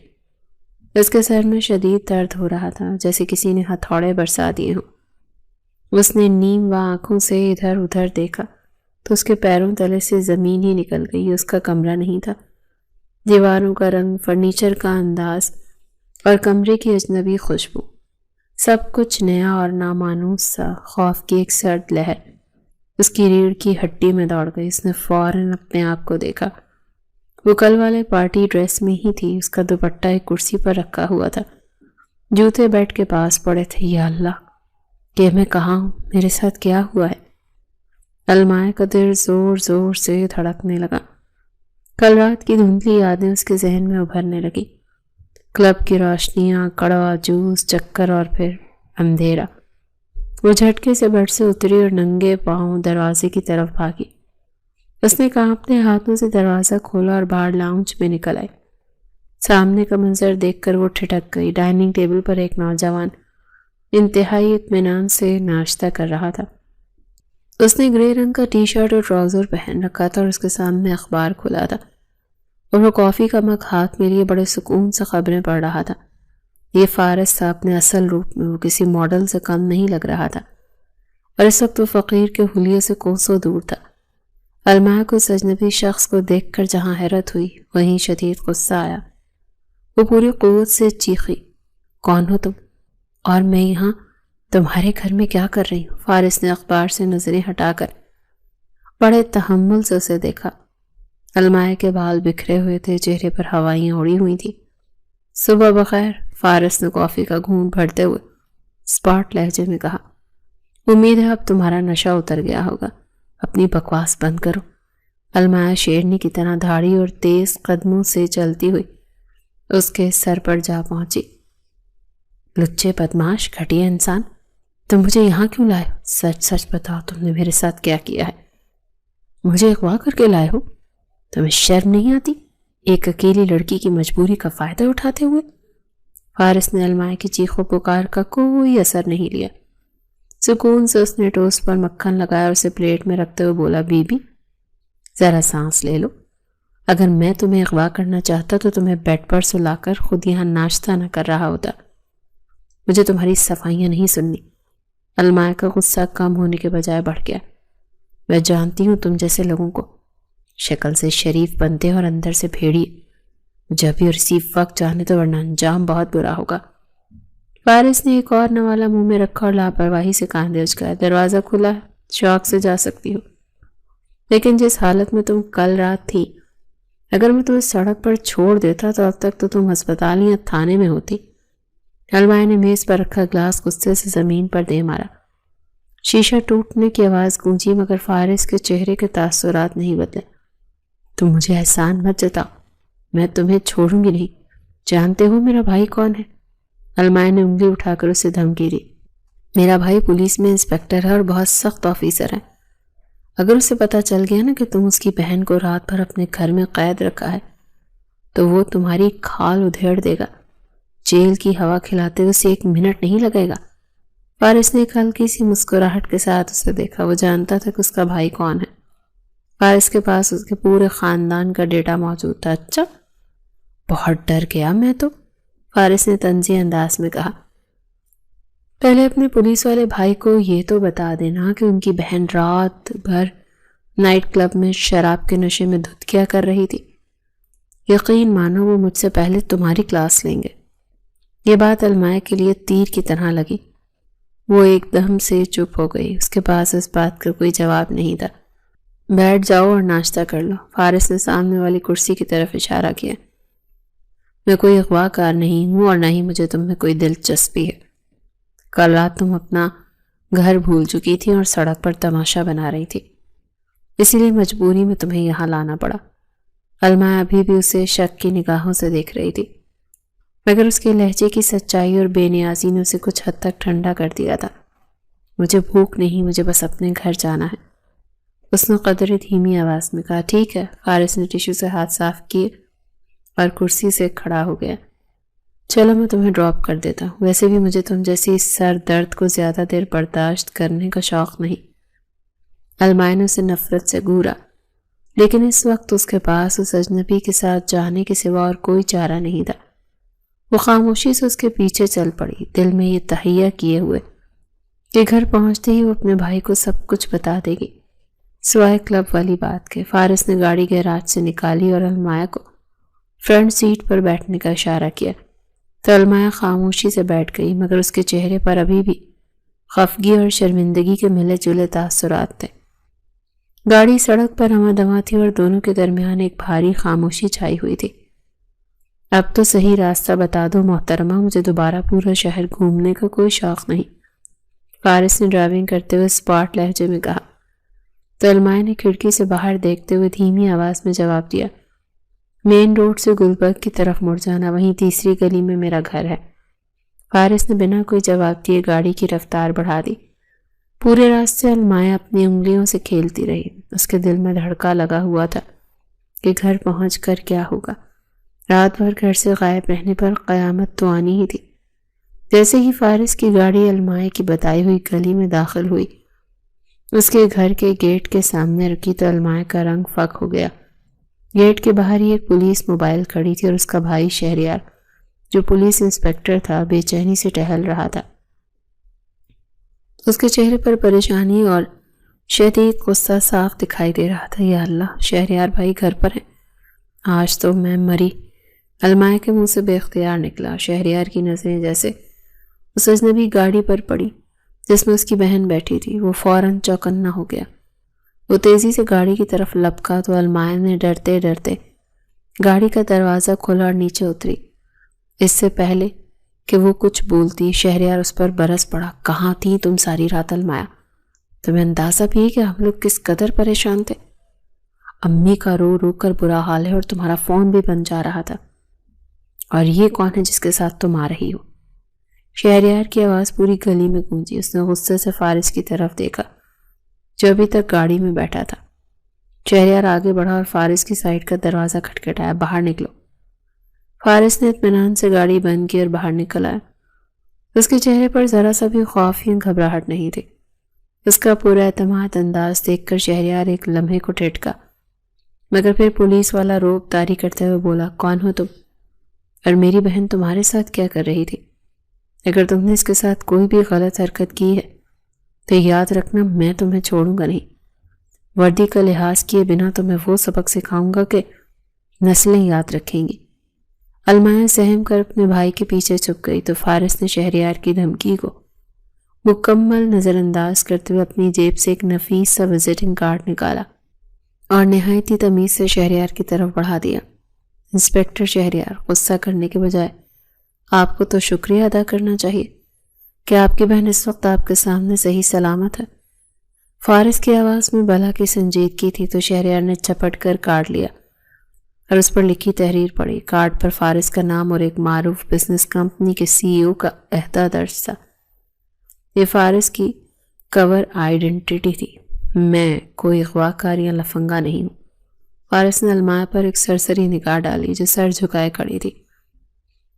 Speaker 1: اس کے سر میں شدید درد ہو رہا تھا، جیسے کسی نے ہتھوڑے برسا دیے ہوں۔ اس نے نیم و آنکھوں سے ادھر ادھر دیکھا تو اس کے پیروں تلے سے زمین ہی نکل گئی۔ اس کا کمرہ نہیں تھا۔ دیواروں کا رنگ، فرنیچر کا انداز اور کمرے کی اجنبی خوشبو، سب کچھ نیا اور نامانوس سا۔ خوف کی ایک سرد لہر اس کی ریڑھ کی ہڈی میں دوڑ گئی۔ اس نے فوراً اپنے آپ کو دیکھا۔ وہ کل والے پارٹی ڈریس میں ہی تھی۔ اس کا دوپٹہ ایک کرسی پر رکھا ہوا تھا، جوتے بیڈ کے پاس پڑے تھے۔ یا اللہ، کہ میں کہاں ہوں، میرے ساتھ کیا ہوا ہے؟ المائے کا دل زور زور سے دھڑکنے لگا۔ کل رات کی دھندلی یادیں اس کے ذہن میں ابھرنے لگی۔ کلب کی روشنیاں، کڑوا جوس، چکر اور پھر اندھیرا۔ وہ جھٹکے سے بیڈ سے اتری اور ننگے پاؤں دروازے کی طرف بھاگی۔ اس نے کانپتے ہاتھوں سے دروازہ کھولا اور باہر لاؤنج میں نکل آئی۔ سامنے کا منظر دیکھ کر وہ ٹھٹک گئی۔ ڈائننگ ٹیبل پر ایک نوجوان انتہائی اطمینان سے ناشتہ کر رہا تھا۔ اس نے گرے رنگ کا ٹی شرٹ اور ٹراؤزر پہن رکھا تھا اور اس کے سامنے اخبار کھلا تھا، اور وہ کافی کا مگ ہاتھ میں لیے بڑے سکون سے خبریں پڑھ رہا تھا۔ یہ فارس تھا اپنے اصل روپ میں۔ وہ کسی ماڈل سے کم نہیں لگ رہا تھا، اور اس وقت وہ فقیر کے حلیے سے کوسوں دور تھا۔ المائے کو اس اجنبی شخص کو دیکھ کر جہاں حیرت ہوئی وہیں شدید غصہ آیا۔ وہ پوری قوت سے چیخی، کون ہو تم؟ اور میں یہاں تمہارے گھر میں کیا کر رہی ہوں؟ فارس نے اخبار سے نظریں ہٹا کر بڑے تحمل سے اسے دیکھا۔ المائے کے بال بکھرے ہوئے تھے، چہرے پر ہوائیاں اڑی ہوئی تھیں۔ صبح بخیر، فارس نے کافی کا گھونٹ بھرتے ہوئے اسپاٹ لہجے میں کہا۔ امید ہے اب تمہارا نشہ اتر گیا ہوگا، اپنی بکواس بند کرو۔ المائے شیرنی کی طرح دھاڑی اور تیز قدموں سے چلتی ہوئی اس کے سر پر جا پہنچی۔ لچے بدماش، گھٹیا انسان، تم مجھے یہاں کیوں لائے ہو؟ سچ سچ بتاؤ، تم نے میرے ساتھ کیا کیا ہے؟ مجھے اغوا کر کے لائے ہو؟ تمہیں شرم نہیں آتی ایک اکیلی لڑکی کی مجبوری کا فائدہ اٹھاتے ہوئے؟ فارس نے المائے کی چیخ و پکار کا کوئی اثر نہیں لیا۔ سکون سے اس نے ٹوسٹ پر مکھن لگایا اور اسے پلیٹ میں رکھتے ہوئے بولا، بی بی ذرا سانس لے لو، اگر میں تمہیں اغوا کرنا چاہتا تو تمہیں بیڈ پر سلا کر خود یہاں ناشتہ نہ کر رہا ہوتا۔ مجھے تمہاری صفائیاں نہیں سننی۔ المائے کا غصہ کم ہونے کے بجائے بڑھ گیا۔ میں جانتی ہوں تم جیسے لوگوں کو، شکل سے شریف بنتے اور اندر سے بھیڑی، جب بھی اور اسی وقت جانے تو ورنہ انجام بہت برا ہوگا۔ فارس نے ایک اور نوالا منہ میں رکھا اور لاپرواہی سے کاندھے اچکائے۔ دروازہ کھلا، شوق سے جا سکتی ہو، لیکن جس حالت میں تم کل رات تھی، اگر میں تمہیں سڑک پر چھوڑ دیتا تو اب تک تو تم ہسپتال یا تھانے میں ہوتی۔ المائے نے میز پر رکھا گلاس غصے سے زمین پر دے مارا۔ شیشہ ٹوٹنے کی آواز گونجی، مگر فارس کے چہرے کے تاثرات نہیں بدلے۔ تم مجھے احسان مت جتاؤ، میں تمہیں چھوڑوں گی نہیں۔ جانتے ہو میرا بھائی کون ہے؟ المائے نے انگلی اٹھا کر اسے دھمکی دی۔ میرا بھائی پولیس میں انسپیکٹر ہے اور بہت سخت آفیسر ہے۔ اگر اسے پتہ چل گیا نا کہ تم اس کی بہن کو رات بھر اپنے گھر میں قید رکھا ہے تو وہ تمہاری کھال ادھیڑ دے گا۔ جیل کی ہوا کھلاتے اسے ایک منٹ نہیں لگے گا۔ فارس نے ایک ہلکی سی مسکراہٹ کے ساتھ اسے دیکھا۔ وہ جانتا تھا کہ اس کا بھائی کون ہے۔ فارس کے پاس اس کے پورے خاندان کا ڈیٹا موجود تھا۔ اچھا، بہت ڈر گیا میں تو، فارس نے طنزی انداز میں کہا۔ پہلے اپنے پولیس والے بھائی کو یہ تو بتا دینا کہ ان کی بہن رات بھر نائٹ کلب میں شراب کے نشے میں دھت کیا کر رہی تھی۔ یقین مانو وہ مجھ سے پہلے تمہاری کلاس لیں گے۔ یہ بات المائے کے لیے تیر کی طرح لگی۔ وہ ایک دم سے چپ ہو گئی۔ اس کے پاس اس بات کا کوئی جواب نہیں تھا۔ بیٹھ جاؤ اور ناشتہ کر لو، فارس نے سامنے والی کرسی کی طرف اشارہ کیا۔ میں کوئی اغوا کار نہیں ہوں اور نہ ہی مجھے تم میں کوئی دلچسپی ہے۔ کل رات تم اپنا گھر بھول چکی تھی اور سڑک پر تماشا بنا رہی تھی، اسی لیے مجبوری میں تمہیں یہاں لانا پڑا۔ المائے ابھی بھی اسے شک کی نگاہوں سے دیکھ رہی تھی، مگر اس کے لہجے کی سچائی اور بے نیازی نے اسے کچھ حد تک ٹھنڈا کر دیا تھا۔ مجھے بھوک نہیں، مجھے بس اپنے گھر جانا ہے، اس نے قدرے دھیمی آواز میں کہا۔ ٹھیک ہے، فارس نے ٹیشو سے ہاتھ صاف کیے اور کرسی سے کھڑا ہو گیا۔ چلو میں تمہیں ڈراپ کر دیتا ہوں، ویسے بھی مجھے تم جیسی سر درد کو زیادہ دیر برداشت کرنے کا شوق نہیں۔ المائے نے اسے نفرت سے گھورا، لیکن اس وقت اس کے پاس اس اجنبی کے ساتھ جانے کے سوا اور کوئی چارہ نہیں تھا۔ وہ خاموشی سے اس کے پیچھے چل پڑی، دل میں یہ تہیہ کیے ہوئے کہ گھر پہنچتے ہی وہ اپنے بھائی کو سب کچھ بتا دے گی، سوائے کلب والی بات کے۔ فارس نے گاڑی گیراج سے نکالی اور المائے کو فرنٹ سیٹ پر بیٹھنے کا اشارہ کیا تو المائے خاموشی سے بیٹھ گئی، مگر اس کے چہرے پر ابھی بھی خفگی اور شرمندگی کے ملے جلے تاثرات تھے۔ گاڑی سڑک پر رواں دواں تھی اور دونوں کے درمیان ایک بھاری خاموشی چھائی ہوئی تھی۔ اب تو صحیح راستہ بتا دو محترمہ، مجھے دوبارہ پورا شہر گھومنے کا کوئی شوق نہیں، فارس نے ڈرائیونگ کرتے ہوئے اسپاٹ لہجے میں کہا تو المائے نے کھڑکی سے باہر دیکھتے ہوئے دھیمی آواز میں جواب دیا، مین روڈ سے گلبرگ کی طرف مڑ جانا، وہیں تیسری گلی میں میرا گھر ہے۔ فارس نے بنا کوئی جواب دیے گاڑی کی رفتار بڑھا دی۔ پورے راستے المائے اپنی انگلیوں سے کھیلتی رہی۔ اس کے دل میں دھڑکا لگا ہوا تھا کہ گھر پہنچ کر کیا ہوگا۔ رات بھر گھر سے غائب رہنے پر قیامت تو آنی ہی تھی۔ جیسے ہی فارس کی گاڑی المائے کی بتائی ہوئی گلی میں داخل ہوئی، اس کے گھر کے گیٹ کے سامنے رکی تو المائے کا رنگ فک ہو گیا۔ گیٹ کے باہر ہی ایک پولیس موبائل کھڑی تھی اور اس کا بھائی شہریار، جو پولیس انسپیکٹر تھا، بے چینی سے ٹہل رہا تھا۔ اس کے چہرے پر پریشانی اور شدید غصہ صاف دکھائی دے رہا تھا۔ یا اللہ، شہریار بھائی گھر پر ہے، آج تو میں مری، المائے کے منہ سے بے اختیار نکلا۔ شہریار کی نظریں جیسے اس اجنبی گاڑی پر پڑی جس میں اس کی بہن بیٹھی تھی۔ وہ فوراً چوکنا ہو گیا۔ وہ تیزی سے گاڑی کی طرف لپکا تو المائے نے ڈرتے ڈرتے گاڑی کا دروازہ کھولا اور نیچے اتری۔ اس سے پہلے کہ وہ کچھ بولتی، شہریار اس پر برس پڑا۔ کہاں تھی تم ساری رات المائے؟ تمہیں اندازہ بھی ہے کہ ہم لوگ کس قدر پریشان تھے؟ امی کا رو رو کر برا حال ہے اور تمہارا فون بھی بن جا رہا تھا۔ اور یہ کون ہے جس کے ساتھ تم آ رہی ہو؟ شہریار کی آواز پوری گلی میں گونجی۔ اس نے غصے سے فارس کی طرف دیکھا جو ابھی تک گاڑی میں بیٹھا تھا۔ شہریار آگے بڑھا اور فارس کی سائیڈ کا دروازہ کھٹکھٹایا۔ باہر نکلو۔ فارس نے اطمینان سے گاڑی بند کی اور باہر نکل آیا۔ اس کے چہرے پر ذرا سا بھی خوف یا گھبراہٹ نہیں تھی۔ اس کا پورا اعتماد انداز دیکھ کر شہریار ایک لمحے کو ٹھٹکا، مگر پھر پولیس والا روب طاری کرتے ہوئے بولا، کون ہو تم؟ اور میری بہن تمہارے ساتھ کیا کر رہی تھی؟ اگر تم نے اس کے ساتھ کوئی بھی غلط حرکت کی ہے تو یاد رکھنا میں تمہیں چھوڑوں گا نہیں۔ وردی کا لحاظ کیے بنا تمہیں وہ سبق سکھاؤں گا کہ نسلیں یاد رکھیں گی۔ المایا سہم کر اپنے بھائی کے پیچھے چھپ گئی تو فارس نے شہریار کی دھمکی کو مکمل نظر انداز کرتے ہوئے اپنی جیب سے ایک نفیس سا وزٹنگ کارڈ نکالا اور نہایت ہی تمیز سے شہریار کی طرف بڑھا دیا۔ انسپکٹر شہریار، غصہ کرنے کے بجائے آپ کو تو شکریہ ادا کرنا چاہیے کہ آپ کی بہن اس وقت آپ کے سامنے صحیح سلامت ہے۔ فارس کی آواز میں بلا کی سنجیدگی تھی تو شہریار نے چپٹ کر کارڈ لیا اور اس پر لکھی تحریر پڑھی۔ کارڈ پر فارس کا نام اور ایک معروف بزنس کمپنی کے CEO کا عہدہ درج تھا۔ یہ فارس کی کور آئیڈینٹی تھی۔ میں کوئی اغوا کار یا لفنگا نہیں ہوں۔ فارس نے المایا پر ایک سرسری نگاہ ڈالی جو سر جھکائے کھڑی تھی۔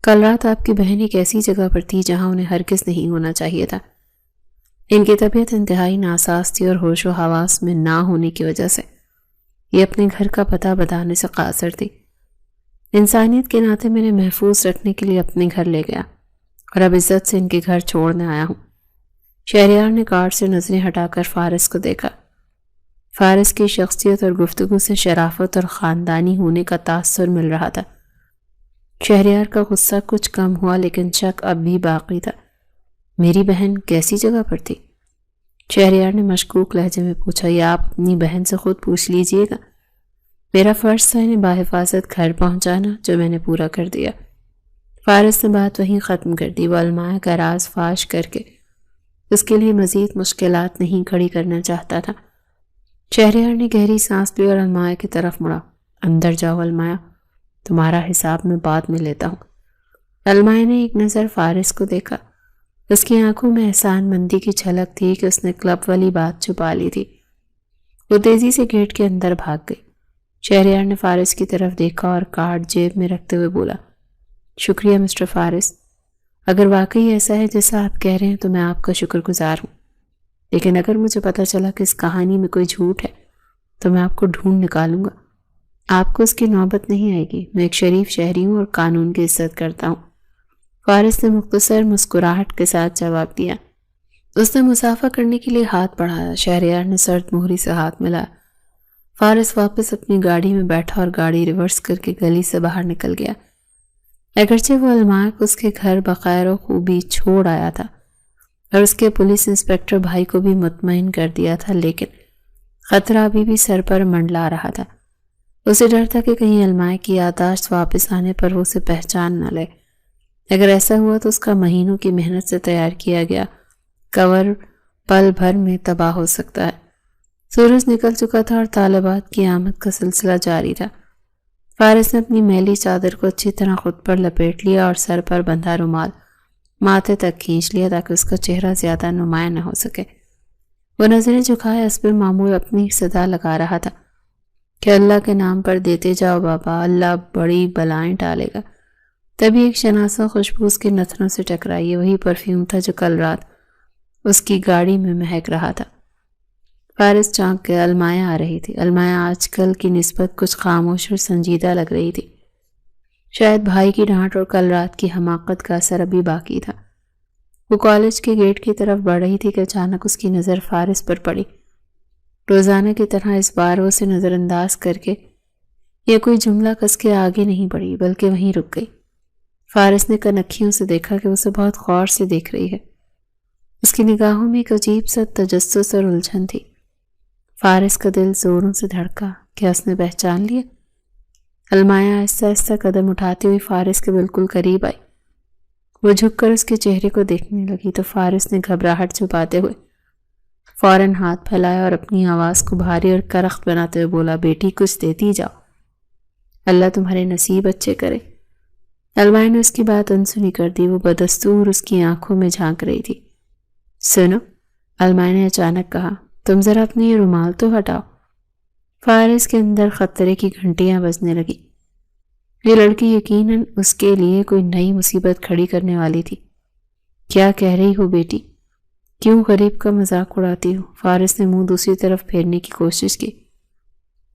Speaker 1: کل رات آپ کی بہن ایک ایسی جگہ پر تھی جہاں انہیں ہرگز نہیں ہونا چاہیے تھا۔ ان کی طبیعت انتہائی ناساز تھی اور ہوش و حواس میں نہ ہونے کی وجہ سے یہ اپنے گھر کا پتہ بتانے سے قاصر تھی۔ انسانیت کے ناطے میں انہیں محفوظ رکھنے کے لیے اپنے گھر لے گیا اور اب عزت سے ان کے گھر چھوڑنے آیا ہوں۔ شہریار نے کارڈ سے نظریں ہٹا کر فارس کو دیکھا۔ فارس کی شخصیت اور گفتگو سے شرافت اور خاندانی ہونے کا تاثر مل رہا تھا۔ شہریار کا غصہ کچھ کم ہوا لیکن شک اب بھی باقی تھا۔ میری بہن کیسی جگہ پر تھی؟ شہریار نے مشکوک لہجے میں پوچھا۔ یا آپ اپنی بہن سے خود پوچھ لیجئے گا۔ میرا فرض تھا انہیں باحفاظت گھر پہنچانا جو میں نے پورا کر دیا۔ فارس نے بات وہیں ختم کر دی۔ وہ المایا کا راز فاش کر کے اس کے لیے مزید مشکلات نہیں کھڑی کرنا چاہتا تھا۔ شہریار نے گہری سانس لی اور المایا کی طرف مڑا۔ اندر جاؤ المایا، تمہارا حساب میں بعد میں لیتا ہوں۔ المایا نے ایک نظر فارس کو دیکھا۔ اس کی آنکھوں میں احسان مندی کی جھلک تھی کہ اس نے کلب والی بات چھپا لی تھی۔ وہ تیزی سے گیٹ کے اندر بھاگ گئی۔ شہریار نے فارس کی طرف دیکھا اور کارڈ جیب میں رکھتے ہوئے بولا، شکریہ مسٹر فارس۔ اگر واقعی ایسا ہے جیسا آپ کہہ رہے ہیں تو میں آپ کا شکر گزار ہوں، لیکن اگر مجھے پتہ چلا کہ اس کہانی میں کوئی جھوٹ ہے تو میں آپ کو ڈھونڈ نکالوں گا۔ آپ کو اس کی نوبت نہیں آئے گی۔ میں ایک شریف شہری ہوں اور قانون کی عزت کرتا ہوں۔ فارس نے مختصر مسکراہٹ کے ساتھ جواب دیا۔ اس نے مسافہ کرنے کے لیے ہاتھ بڑھایا۔ شہریار نے سرد مہری سے ہاتھ ملایا۔ فارس واپس اپنی گاڑی میں بیٹھا اور گاڑی ریورس کر کے گلی سے باہر نکل گیا۔ اگرچہ وہ المایا کو اس کے گھر بخیر و خوبی چھوڑ آیا تھا اور اس کے پولیس انسپکٹر بھائی کو بھی مطمئن کر دیا تھا، لیکن خطرہ ابھی بھی سر پر منڈلا رہا تھا۔ اسے ڈر تھا کہ کہیں المایا کی یادداشت واپس آنے پر وہ اسے پہچان نہ لے۔ اگر ایسا ہوا تو اس کا مہینوں کی محنت سے تیار کیا گیا کور پل بھر میں تباہ ہو سکتا ہے۔ سورج نکل چکا تھا اور طالبات کی آمد کا سلسلہ جاری تھا۔ فارس نے اپنی میلی چادر کو اچھی طرح خود پر لپیٹ لیا اور سر پر بندھا رومال ماتھے تک کھینچ لیا تاکہ اس کا چہرہ زیادہ نمایاں نہ ہو سکے۔ وہ نظریں جھکائے حسب معمول اپنی صدا لگا رہا تھا کہ اللہ کے نام پر دیتے جاؤ بابا، اللہ بڑی بلائیں ٹالے گا۔ تبھی ایک شناسا خوشبو اس کے نتنوں سے ٹکرائی۔ یہ وہی پرفیوم تھا جو کل رات اس کی گاڑی میں مہک رہا تھا۔ فارس چونک کے المایا آ رہی تھی۔ المایا آج کل کی نسبت کچھ خاموش اور سنجیدہ لگ رہی تھی۔ شاید بھائی کی ڈانٹ اور کل رات کی حماقت کا اثر ابھی باقی تھا۔ وہ کالج کے گیٹ کی طرف بڑھ رہی تھی کہ اچانک اس کی نظر فارس پر پڑی۔ روزانہ کی طرح اس بار وہ اسے نظر انداز کر کے یہ کوئی جملہ کس کے آگے نہیں بڑھی بلکہ وہیں رک گئی۔ فارس نے کنکھیوں سے دیکھا کہ اسے بہت غور سے دیکھ رہی ہے۔ اس کی نگاہوں میں ایک عجیب سا تجسس اور الجھن تھی۔ فارس کا دل زوروں سے دھڑکا۔ کیا اس نے پہچان لیا؟ المایا آہستہ آہستہ قدم اٹھاتی ہوئی فارس کے بالکل قریب آئی۔ وہ جھک کر اس کے چہرے کو دیکھنے لگی تو فارس نے گھبراہٹ چھپاتے ہوئے فوراً ہاتھ پھیلایا اور اپنی آواز کو بھاری اور کرخت بناتے ہوئے بولا، بیٹی کچھ دیتی جاؤ، اللہ تمہارے نصیب اچھے کرے۔ المایا نے اس کی بات انسنی کر دی۔ وہ بدستور اس کی آنکھوں میں جھانک رہی تھی۔ سنو، المایا نے اچانک کہا، تم ذرا اپنی یہ رومال تو ہٹاؤ۔ فارس کے اندر خطرے کی گھنٹیاں بجنے لگی۔ یہ لڑکی یقیناً اس کے لیے کوئی نئی مصیبت کھڑی کرنے والی تھی۔ کیا کہہ رہی ہو بیٹی؟ کیوں غریب کا مذاق اڑاتی ہو؟ فارس نے منہ دوسری طرف پھیرنے کی کوشش کی۔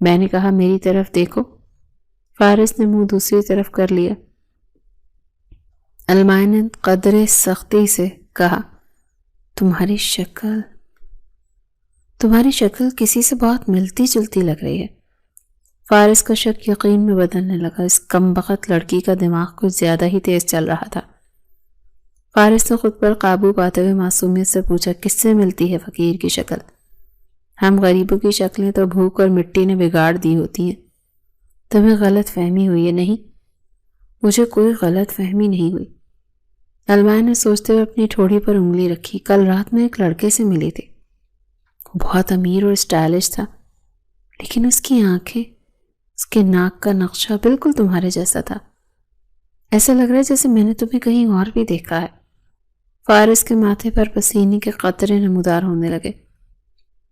Speaker 1: میں نے کہا میری طرف دیکھو۔ فارس نے منہ دوسری طرف کر لیا۔ المائے نے قدرے سختی سے کہا تمہاری شکل کسی سے بہت ملتی جلتی لگ رہی ہے۔ فارس کا شک یقین میں بدلنے لگا۔ اس کمبخت لڑکی کا دماغ کچھ زیادہ ہی تیز چل رہا تھا۔ فارس نے خود پر قابو پاتے ہوئے معصومیت سے پوچھا کس سے ملتی ہے فقیر کی شکل؟ ہم غریبوں کی شکلیں تو بھوک اور مٹی نے بگاڑ دی ہوتی ہیں۔ تمہیں غلط فہمی ہوئی ہے؟ نہیں، مجھے کوئی غلط فہمی نہیں ہوئی۔ المائے نے سوچتے ہوئے اپنی ٹھوڑی پر انگلی رکھی۔ کل رات میں ایک لڑکے سے ملی تھی، بہت امیر اور اسٹائلش تھا، لیکن اس کی آنکھیں، اس کے ناک کا نقشہ بالکل تمہارے جیسا تھا۔ ایسا لگ رہا ہے جیسے میں نے تمہیں کہیں اور بھی دیکھا ہے۔ فارس کے ماتھے پر پسینے کے قطرے نمودار ہونے لگے،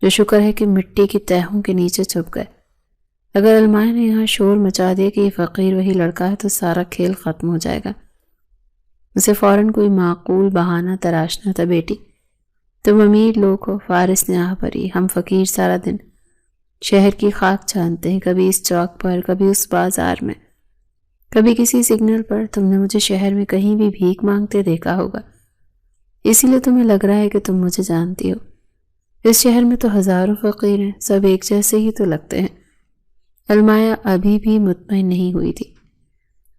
Speaker 1: جو شکر ہے کہ مٹی کی تہوں کے نیچے چھپ گئے۔ اگر المائے نے یہاں شور مچا دیا کہ یہ فقیر وہی لڑکا ہے تو سارا کھیل ختم ہو جائے گا۔ اسے فوراً کوئی معقول بہانہ تراشنا تھا۔ بیٹی تم امیر لوگ ہو، فارس نے آہ بھری، ہم فقیر سارا دن شہر کی خاک چھانتے ہیں، کبھی اس چوک پر، کبھی اس بازار میں، کبھی کسی سگنل پر۔ تم نے مجھے شہر میں کہیں بھی بھیک مانگتے دیکھا ہوگا، اسی لیے تمہیں لگ رہا ہے کہ تم مجھے جانتی ہو۔ اس شہر میں تو ہزاروں فقیر ہیں، سب ایک جیسے ہی تو لگتے ہیں۔ المائے ابھی بھی مطمئن نہیں ہوئی تھی۔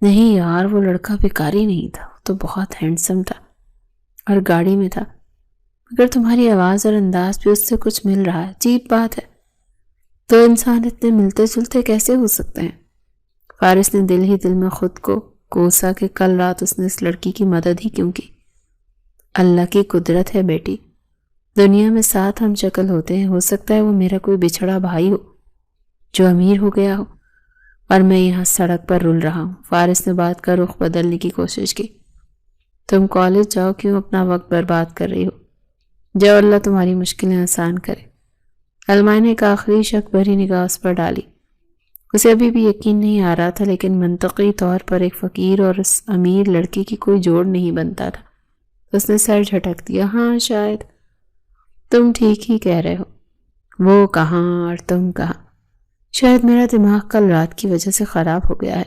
Speaker 1: نہیں یار، وہ لڑکا بھکاری نہیں تھا، وہ تو بہت ہینڈسم تھا اور گاڑی میں تھا، مگر تمہاری آواز اور انداز بھی اس سے کچھ مل رہا ہے۔ عجیب بات ہے، تو انسان اتنے ملتے جلتے کیسے ہو سکتے ہیں؟ فارس نے دل ہی دل میں خود کو کوسا کہ کل رات اس نے اس لڑکی کی مدد ہی کیوں کی۔ اللہ کی قدرت ہے بیٹی، دنیا میں 7 ہم شکل ہوتے ہیں، ہو سکتا ہے وہ میرا کوئی بچھڑا بھائی ہو جو امیر ہو گیا ہو اور میں یہاں سڑک پر رل رہا ہوں۔ فارس نے بات کا رخ بدلنے کی کوشش کی۔ تم کالج جاؤ، کیوں اپنا وقت برباد کر رہی ہو؟ جاؤ، اللہ تمہاری مشکلیں آسان کرے۔ المائے نے ایک آخری شک بھری نگاہ اس پر ڈالی۔ اسے ابھی بھی یقین نہیں آ رہا تھا، لیکن منطقی طور پر ایک فقیر اور اس امیر لڑکی کی کوئی جوڑ نہیں بنتا تھا۔ اس نے سر جھٹک دیا۔ ہاں شاید تم ٹھیک ہی کہہ رہے ہو، وہ کہاں اور تم کہاں۔ شاید میرا دماغ کل رات کی وجہ سے خراب ہو گیا ہے۔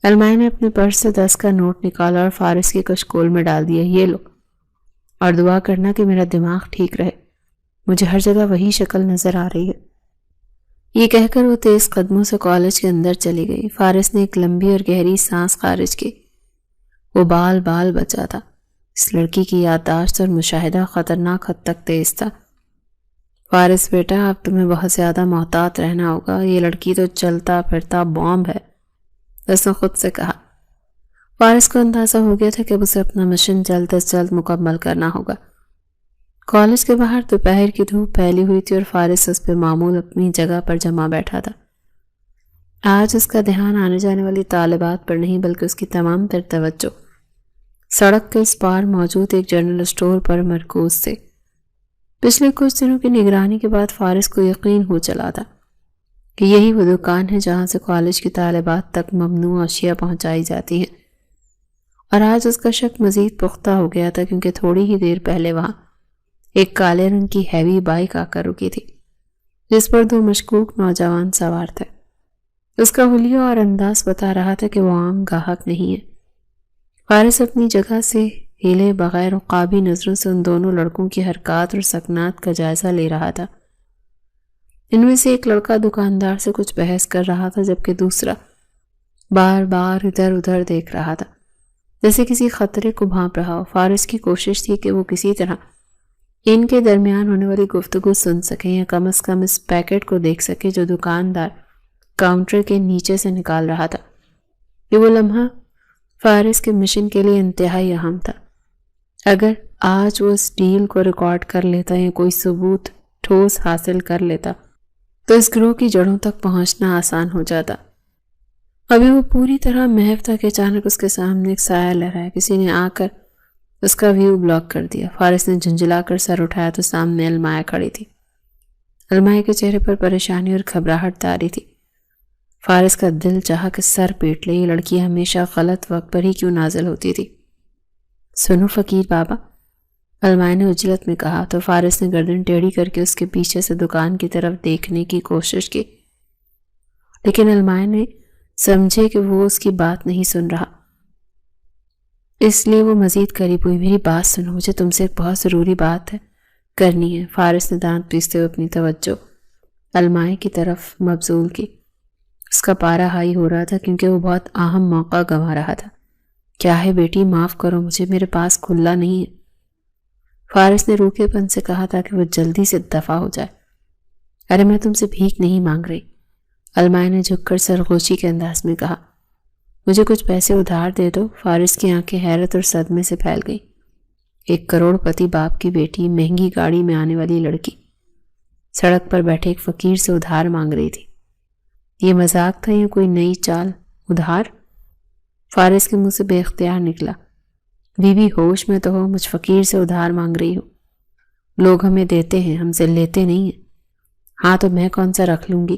Speaker 1: المائے نے اپنے پرس سے 10 کا نوٹ نکالا اور فارس کی کشکول میں ڈال دیا۔ یہ لو، اور دعا کرنا کہ میرا دماغ ٹھیک رہے، مجھے ہر جگہ وہی شکل نظر آ رہی ہے۔ یہ کہہ کر وہ تیز قدموں سے کالج کے اندر چلی گئی۔ فارس نے ایک لمبی اور گہری سانس خارج کی۔ وہ بال بچا تھا۔ اس لڑکی کی یادداشت اور مشاہدہ خطرناک حد تک تیز تھا۔ فارس بیٹا، اب تمہیں بہت زیادہ محتاط رہنا ہوگا، یہ لڑکی تو چلتا پھرتا بومب ہے، اس نے خود سے کہا۔ فارس کو اندازہ ہو گیا تھا کہ اب اسے اپنا مشن جلد از جلد مکمل کرنا ہوگا۔ کالج کے باہر دوپہر کی دھوپ پھیلی ہوئی تھی اور فارس اس پہ معمول اپنی جگہ پر جمع بیٹھا تھا۔ آج اس کا دھیان آنے جانے والی طالبات پر نہیں، بلکہ اس کی تمام تر توجہ سڑک کے اس پار موجود ایک جنرل اسٹور پر مرکوز تھے۔ پچھلے کچھ دنوں کی نگرانی کے بعد فارس کو یقین ہو چلا تھا کہ یہی وہ دکان ہے جہاں سے کالج کی طالبات تک ممنوع اشیاء پہنچائی جاتی ہیں، اور آج اس کا شک مزید پختہ ہو گیا تھا کیونکہ تھوڑی ہی دیر پہلے وہاں ایک کالے رنگ کی ہیوی بائک آ کر رکی تھی جس پر 2 مشکوک نوجوان سوار تھے۔ اس کا حلیہ اور انداز بتا رہا تھا کہ وہ عام گاہک نہیں ہے۔ فارس اپنی جگہ سے ہلے بغیر عقابی نظروں سے ان دونوں لڑکوں کی حرکات اور سکنات کا جائزہ لے رہا تھا۔ ان میں سے ایک لڑکا دکاندار سے کچھ بحث کر رہا تھا، جبکہ دوسرا بار بار ادھر ادھر دیکھ رہا تھا جیسے کسی خطرے کو بھانپ رہا ہو۔ فارس کی کوشش تھی کہ وہ کسی طرح ان کے درمیان ہونے والی گفتگو سن سکیں یا کم از کم اس پیکٹ کو دیکھ سکے جو دکاندار کاؤنٹر کے نیچے سے نکال رہا تھا۔ یہ وہ لمحہ فارس کے مشن کے لیے انتہائی اہم تھا۔ اگر آج وہ اس ڈیل کو ریکارڈ کر لیتا یا کوئی ثبوت ٹھوس حاصل کر لیتا تو اس گروہ کی جڑوں تک پہنچنا آسان ہو جاتا۔ ابھی وہ پوری طرح محو تھا کہ اچانک اس کے سامنے ایک سایہ لہرایا۔ کسی نے آ کر اس کا ویو بلاک کر دیا۔ فارس نے جھنجھلا کر سر اٹھایا تو سامنے المائے کھڑی تھی۔ المائے کے چہرے پر پریشانی اور گھبراہٹ طاری تھی۔ فارس کا دل چاہا کہ سر پیٹ لے، یہ لڑکی ہمیشہ غلط وقت پر ہی کیوں نازل ہوتی تھی۔ سنو فقیر بابا، علماء نے اجلت میں کہا تو فارس نے گردن ٹیڑھی کر کے اس کے پیچھے سے دکان کی طرف دیکھنے کی کوشش کی، لیکن علماء نے سمجھے کہ وہ اس کی بات نہیں سن رہا، اس لیے وہ مزید قریب ہوئی۔ میری بات سنو، مجھے تم سے ایک بہت ضروری بات کرنی ہے۔ فارس نے دانت پیستے ہوئے اپنی توجہ علماء کی طرف مبذول کی۔ اس کا پارا ہائی ہو رہا تھا کیونکہ وہ بہت اہم موقع گنوا رہا تھا۔ کیا ہے بیٹی، معاف کرو مجھے، میرے پاس کھلا نہیں ہے، فارس نے روکھے پن سے کہا تاکہ وہ جلدی سے دفع ہو جائے۔ ارے میں تم سے بھیک نہیں مانگ رہی، علماء نے جھک کر سرغوشی کے انداز میں کہا۔ مجھے کچھ پیسے ادھار دے دو۔ فارس کی آنکھیں حیرت اور صدمے سے پھیل گئی۔ 1 کروڑ پتی باپ کی بیٹی، مہنگی گاڑی میں آنے والی لڑکی، سڑک پر بیٹھے ایک فقیر سے ادھار مانگ رہی تھی۔ یہ مذاق تھا یا کوئی نئی چال؟ ادھار؟ فارس کے منہ سے بے اختیار نکلا۔ بی بی ہوش میں تو ہو، مجھ فقیر سے ادھار مانگ رہی ہو؟ لوگ ہمیں دیتے ہیں، ہم سے لیتے نہیں ہیں۔ ہاں تو میں کون سا رکھ لوں گی؟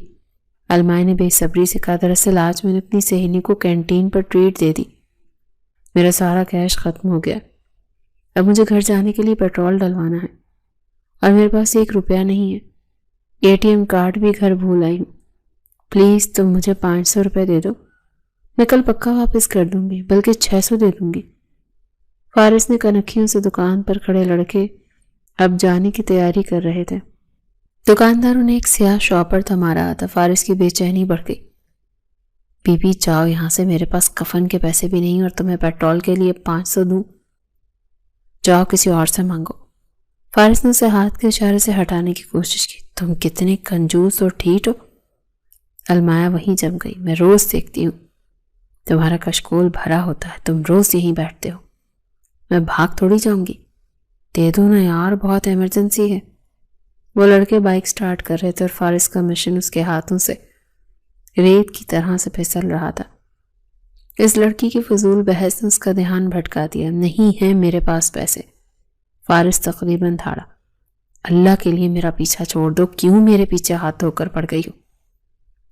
Speaker 1: علماء نے بے صبری سے کہا۔ دراصل آج میں نے اپنی سہیلی کو کینٹین پر ٹریٹ دے دی، میرا سارا کیش ختم ہو گیا، اب مجھے گھر جانے کے لیے پیٹرول ڈلوانا ہے اور میرے پاس 1 روپیہ نہیں ہے، ATM کارڈ بھی گھر بھول آئی ہوں، پلیز تم مجھے 500 روپے دے دو، میں کل پکا واپس کر دوں گی، بلکہ 600 دے دوں گی۔ فارس نے کنکھیوں سے دکان پر کھڑے لڑکے اب جانے کی تیاری کر رہے تھے۔ دکانداروں نے ایک سیاہ شاپر تھما رہا تھا۔ فارس کی بے چینی بڑھ گئی۔ بی بی جاؤ یہاں سے، میرے پاس کفن کے پیسے بھی نہیں اور تمہیں پیٹرول کے لیے 500 دوں، جاؤ کسی اور سے مانگو۔ فارس نے اسے ہاتھ کے اشارے سے ہٹانے کی کوشش کی۔ تم کتنے کنجوس اور ٹھیٹ ہو۔ المایا وہیں جم گئی۔ میں روز دیکھتی ہوں، تمہارا کشکول بھرا ہوتا ہے، تم روز یہیں بیٹھتے ہو، میں بھاگ تھوڑی جاؤں گی، دے دو نا یار، بہت ایمرجنسی ہے۔ وہ لڑکے بائک سٹارٹ کر رہے تھے اور فارس کا مشن اس کے ہاتھوں سے ریت کی طرح سے پھسل رہا تھا۔ اس لڑکی کی فضول بحث نے اس کا دھیان بھٹکا دیا۔ نہیں ہے میرے پاس پیسے، فارس تقریباً دھاڑا۔ اللہ کے لیے میرا پیچھا چھوڑ دو، کیوں میرے پیچھے ہاتھ دھو کر پڑ گئی ہو؟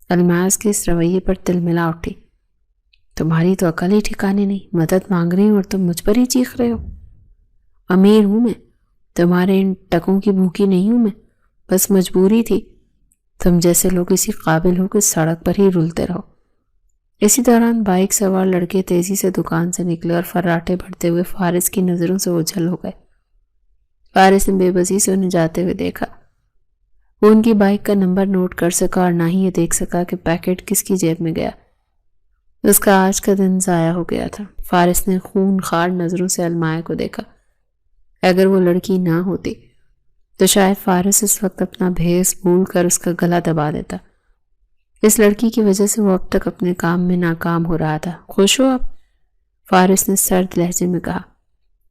Speaker 1: الماس کے اس رویے پر تلملا اٹھی۔ تمہاری تو عقل ہی ٹھکانے نہیں، مدد مانگ رہی ہوں اور تم مجھ پر ہی چیخ رہے ہو۔ امیر ہوں میں، تمہارے ان ٹکوں کی بھوکی نہیں ہوں میں، بس مجبوری تھی، تم جیسے لوگ اسی قابل ہو کہ سڑک پر ہی رلتے رہو۔ اسی دوران بائک سوار لڑکے تیزی سے دکان سے نکلے اور فراٹے بھرتے ہوئے فارس کی نظروں سے اوجھل ہو گئے۔ فارس نے بے بسی سے انہیں جاتے ہوئے دیکھا۔ وہ ان کی بائک کا نمبر نوٹ کر سکا اور نہ ہی یہ دیکھ سکا کہ پیکٹ کس کی جیب میں گیا۔ اس کا آج کا دن ضائع ہو گیا تھا۔ فارس نے خون خوار نظروں سے المائے کو دیکھا۔ اگر وہ لڑکی نہ ہوتی تو شاید فارس اس وقت اپنا بھیس بھول کر اس کا گلا دبا دیتا۔ اس لڑکی کی وجہ سے وہ اب تک اپنے کام میں ناکام ہو رہا تھا۔ خوش ہو اب؟ فارس نے سرد لہجے میں کہا۔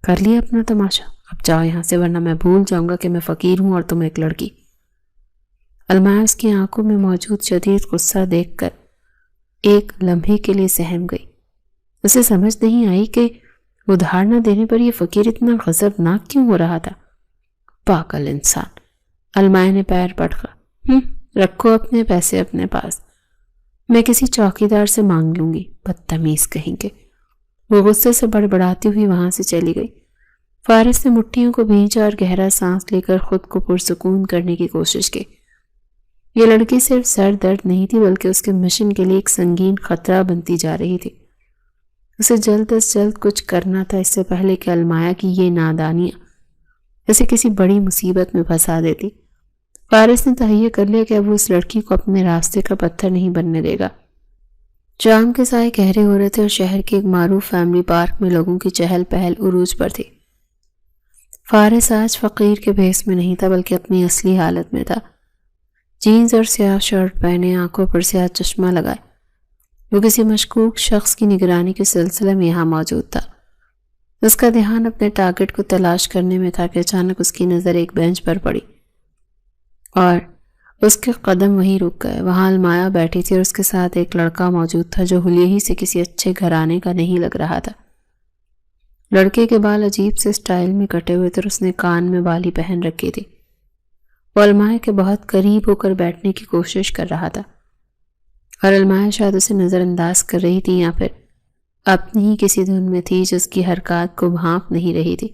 Speaker 1: کر لیا اپنا تماشا، اب جاؤ یہاں سے ورنہ میں بھول جاؤں گا کہ میں فقیر ہوں اور تم ایک لڑکی۔ المائے اس کی آنکھوں میں موجود شدید غصہ دیکھ کر ایک لمحے کے لیے سہم گئی۔ اسے سمجھ نہیں آئی کہ ادھار نہ دینے پر یہ فقیر اتنا غضبناک کیوں ہو رہا تھا۔ پاگل انسان، المائے نے پیر پٹکا۔ رکھو اپنے پیسے اپنے پاس، میں کسی چوکیدار سے مانگ لوں گی، بدتمیز کہیں گے۔ وہ غصے سے بڑبڑاتی ہوئی وہاں سے چلی گئی۔ فارس نے مٹھیوں کو بھینچا اور گہرا سانس لے کر خود کو پرسکون کرنے کی کوشش کی۔ یہ لڑکی صرف سر درد نہیں تھی بلکہ اس کے مشن کے لیے ایک سنگین خطرہ بنتی جا رہی تھی۔ اسے جلد از جلد کچھ کرنا تھا اس سے پہلے کہ المایا کی یہ نادانیاں اسے کسی بڑی مصیبت میں پھنسا دیتی۔ فارس نے تہیہ کر لیا کہ اب وہ اس لڑکی کو اپنے راستے کا پتھر نہیں بننے دے گا۔ شام کے سائے گہرے ہو رہے تھے اور شہر کے ایک معروف فیملی پارک میں لوگوں کی چہل پہل عروج پر تھی۔ فارس آج فقیر کے بھیس میں نہیں تھا بلکہ اپنی اصلی حالت میں تھا۔ جینز اور سیاہ شرٹ پہنے، آنکھوں پر سیاہ چشمہ لگائے، وہ کسی مشکوک شخص کی نگرانی کے سلسلے میں یہاں موجود تھا۔ اس کا دھیان اپنے ٹارگٹ کو تلاش کرنے میں تھا کہ اچانک اس کی نظر ایک بینچ پر پڑی اور اس کے قدم وہیں رک گئے۔ وہاں المایا بیٹھی تھی اور اس کے ساتھ ایک لڑکا موجود تھا جو حلیے ہی سے کسی اچھے گھرانے کا نہیں لگ رہا تھا۔ لڑکے کے بال عجیب سے سٹائل میں کٹے ہوئے تھے اور اس نے کان میں بالی پہن رکھی تھی۔ وہ المایا کے بہت قریب ہو کر بیٹھنے کی کوشش کر رہا تھا۔ اور المایا شاید اسے نظر انداز کر رہی تھی یا پھر اپنی ہی کسی دھن میں تھی جو اس کی حرکات کو بھانپ نہیں رہی تھی۔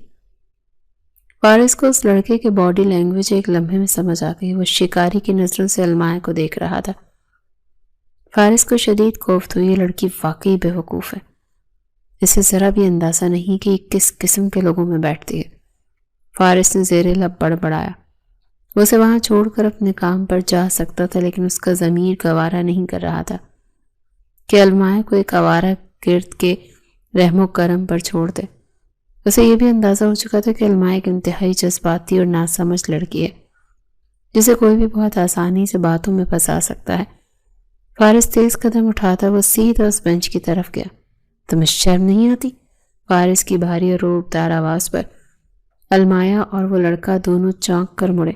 Speaker 1: فارس کو اس لڑکے کے باڈی لینگویج ایک لمحے میں سمجھ آ گئی۔ وہ شکاری کی نظروں سے المایا کو دیکھ رہا تھا۔ فارس کو شدید کوفت ہوئی، یہ لڑکی واقعی بے وقوف ہے۔ اسے ذرا بھی اندازہ نہیں کہ یہ کس قسم کے لوگوں میں بیٹھتی ہے۔ فارس نے زیر لب بڑبڑایا۔ وہ اسے وہاں چھوڑ کر اپنے کام پر جا سکتا تھا، لیکن اس کا ضمیر گوارا نہیں کر رہا تھا کہ المایا کو ایک آوارہ گرد کے رحم و کرم پر چھوڑ دے۔ اسے یہ بھی اندازہ ہو چکا تھا کہ المایا ایک انتہائی جذباتی اور ناسمجھ لڑکی ہے جسے کوئی بھی بہت آسانی سے باتوں میں پھنسا سکتا ہے۔ فارس تیز قدم اٹھاتا وہ سیدھا اس بینچ کی طرف گیا۔ تمہیں شرم نہیں آتی؟ فارس کی بھاری اور روبدار آواز پر المایا اور وہ لڑکا دونوں چونک کر مڑے۔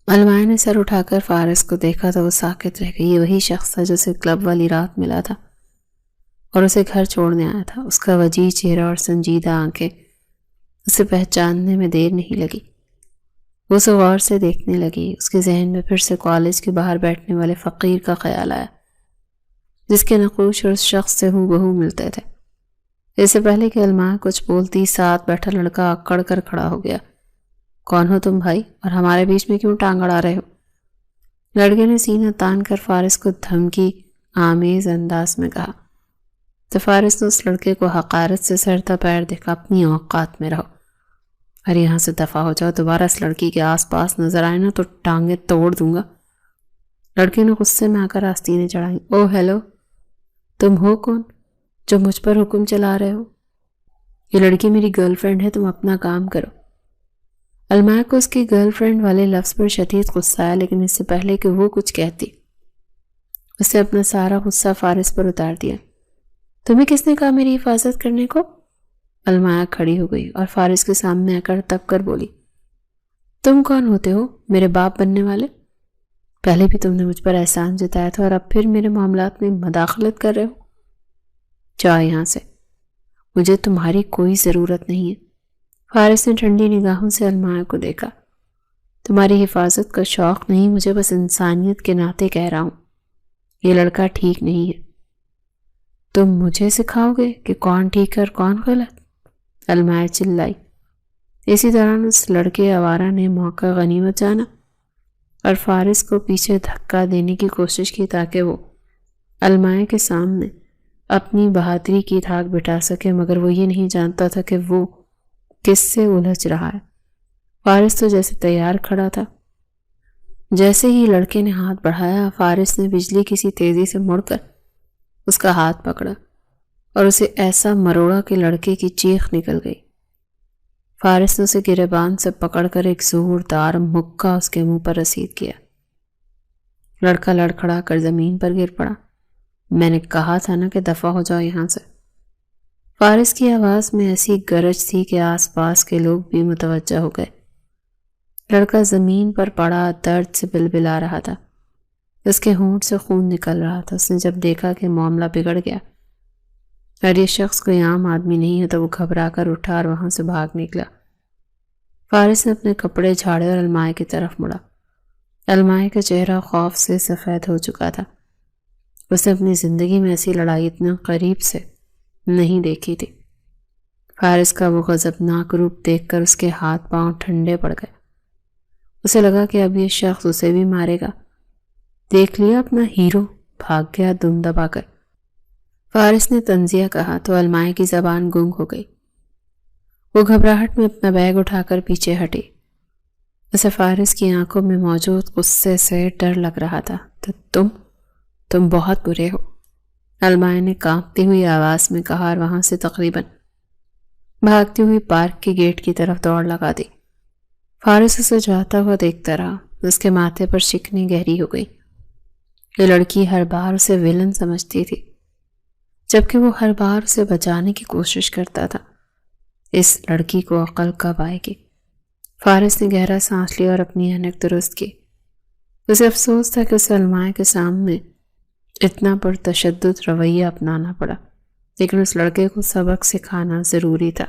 Speaker 1: المایا نے سر اٹھا کر فارس کو دیکھا تو وہ ساکت رہ گئی۔ یہ وہی شخص تھا جو اسے کلب والی رات ملا تھا اور اسے گھر چھوڑنے آیا تھا۔ اس کا وجیح چہرہ اور سنجیدہ آنکھیں اسے پہچاننے میں دیر نہیں لگی۔ وہ اسے غور سے دیکھنے لگی۔ اس کے ذہن میں پھر سے کالج کے باہر بیٹھنے والے فقیر کا خیال آیا جس کے نقوش اور اس شخص سے ہو بہو ملتے تھے۔ اس سے پہلے کہ المایا کچھ بولتی، ساتھ بیٹھا لڑکا اکڑ کر کھڑا ہو گیا۔ کون ہو تم بھائی، اور ہمارے بیچ میں کیوں ٹانگ اڑا رہے ہو؟ لڑکے نے سینہ تان کر فارس کو دھمکی آمیز انداز میں کہا۔ تو فارس نے اس لڑکے کو حقارت سے سر تا پیر دیکھا۔ اپنی اوقات میں رہو اور یہاں سے دفع ہو جاؤ، دوبارہ اس لڑکی کے آس پاس نظر آئے نا تو ٹانگیں توڑ دوں گا۔ لڑکے نے غصے میں آ کر آستینیں چڑھائیں۔ او ہیلو، تم ہو کون جو مجھ پر حکم چلا رہے ہو؟ یہ لڑکی میری گرل فرینڈ ہے، تم اپنا کام کرو۔ المایا کو اس کی گرل فرینڈ والے لفظ پر شدید غصہ آیا، لیکن اس سے پہلے کہ وہ کچھ کہتی اس نے اپنا سارا غصہ فارس پر اتار دیا۔ تمہیں کس نے کہا میری حفاظت کرنے کو؟ المایا کھڑی ہو گئی اور فارس کے سامنے آ کر تپ کر بولی، تم کون ہوتے ہو میرے باپ بننے والے؟ پہلے بھی تم نے مجھ پر احسان جتایا تھا اور اب پھر میرے معاملات میں مداخلت کر رہے ہو؟ جاؤ یہاں سے، مجھے تمہاری کوئی ضرورت نہیں ہے۔ فارس نے ٹھنڈی نگاہوں سے المایا کو دیکھا۔ تمہاری حفاظت کا شوق نہیں، مجھے بس انسانیت کے ناطے کہہ رہا ہوں، یہ لڑکا ٹھیک نہیں ہے۔ تم مجھے سکھاؤ گے کہ کون ٹھیک ہے اور کون غلط؟ المایا چلائی۔ اسی دوران اس لڑکے آوارہ نے موقع غنیمت جانا اور فارس کو پیچھے دھکا دینے کی کوشش کی تاکہ وہ المایا کے سامنے اپنی بہادری کی دھاک بٹھا سکے، مگر وہ یہ نہیں جانتا تھا کہ وہ کس سے الجھ رہا ہے۔ فارس تو جیسے تیار کھڑا تھا۔ جیسے ہی لڑکے نے ہاتھ بڑھایا، فارس نے بجلی کسی تیزی سے مڑ کر اس کا ہاتھ پکڑا اور اسے ایسا مروڑا کہ لڑکے کی چیخ نکل گئی۔ فارس نے اسے گریبان سے پکڑ کر ایک زوردار مکہ اس کے منہ پر رسید کیا۔ لڑکا لڑکھڑا کر زمین پر گر پڑا۔ میں نے کہا تھا نا کہ دفع ہو جاؤ یہاں سے۔ فارس کی آواز میں ایسی گرج تھی کہ آس پاس کے لوگ بھی متوجہ ہو گئے۔ لڑکا زمین پر پڑا درد سے بلبلا رہا تھا۔ اس کے ہونٹ سے خون نکل رہا تھا۔ اس نے جب دیکھا کہ معاملہ بگڑ گیا اور یہ شخص کوئی عام آدمی نہیں ہے تو وہ گھبرا کر اٹھا اور وہاں سے بھاگ نکلا۔ فارس نے اپنے کپڑے جھاڑے اور المایا کی طرف مڑا۔ المایا کا چہرہ خوف سے سفید ہو چکا تھا۔ اس نے اپنی زندگی میں ایسی لڑائی اتنا قریب سے نہیں دیکھی تھی۔ فارس کا وہ غضبناک روپ دیکھ کر اس کے ہاتھ پاؤں ٹھنڈے پڑ گئے۔ اسے لگا کہ اب یہ شخص اسے بھی مارے گا۔ دیکھ لیا اپنا ہیرو، بھاگ گیا دم دبا کر۔ فارس نے طنزیہ کہا تو المایا کی زبان گنگ ہو گئی۔ وہ گھبراہٹ میں اپنا بیگ اٹھا کر پیچھے ہٹی۔ اسے فارس کی آنکھوں میں موجود غصے سے ڈر لگ رہا تھا۔ تو تم بہت برے ہو، المایا نے کانپتی ہوئی آواز میں کہا اور وہاں سے تقریباً بھاگتی ہوئی پارک کے گیٹ کی طرف دوڑ لگا دی۔ فارس اسے جاتا ہوا دیکھتا رہا۔ اس کے ماتھے پر شکنیں گہری ہو گئی۔ یہ لڑکی ہر بار اسے ویلن سمجھتی تھی، جبکہ وہ ہر بار اسے بچانے کی کوشش کرتا تھا۔ اس لڑکی کو عقل کب آئے گی؟ فارس نے گہرا سانس لیا اور اپنی اینک درست کی۔ اسے افسوس تھا کہ اسے المایا کے سامنے اتنا پرتشدد رویہ اپنانا پڑا، لیکن اس لڑکے کو سبق سکھانا ضروری تھا۔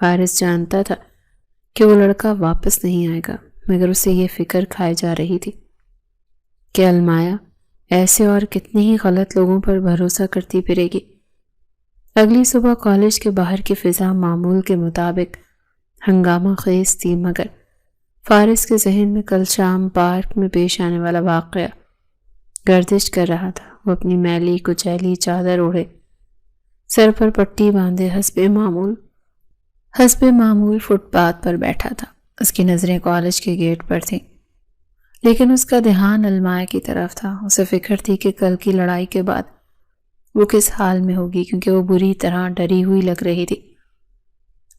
Speaker 1: فارس جانتا تھا کہ وہ لڑکا واپس نہیں آئے گا، مگر اسے یہ فکر کھائے جا رہی تھی کہ المایا ایسے اور کتنے ہی غلط لوگوں پر بھروسہ کرتی پھرے گی۔ اگلی صبح کالج کے باہر کی فضا معمول کے مطابق ہنگامہ خیز تھی، مگر فارس کے ذہن میں کل شام پارک میں پیش آنے والا واقعہ گردش کر رہا تھا۔ وہ اپنی میلی کچیلی چادر اوڑھے، سر پر پٹی باندھے حسب معمول فٹ پاتھ پر بیٹھا تھا۔ اس کی نظریں کالج کے گیٹ پر تھیں، لیکن اس کا دھیان المائے کی طرف تھا۔ اسے فکر تھی کہ کل کی لڑائی کے بعد وہ کس حال میں ہوگی، کیونکہ وہ بری طرح ڈری ہوئی لگ رہی تھی۔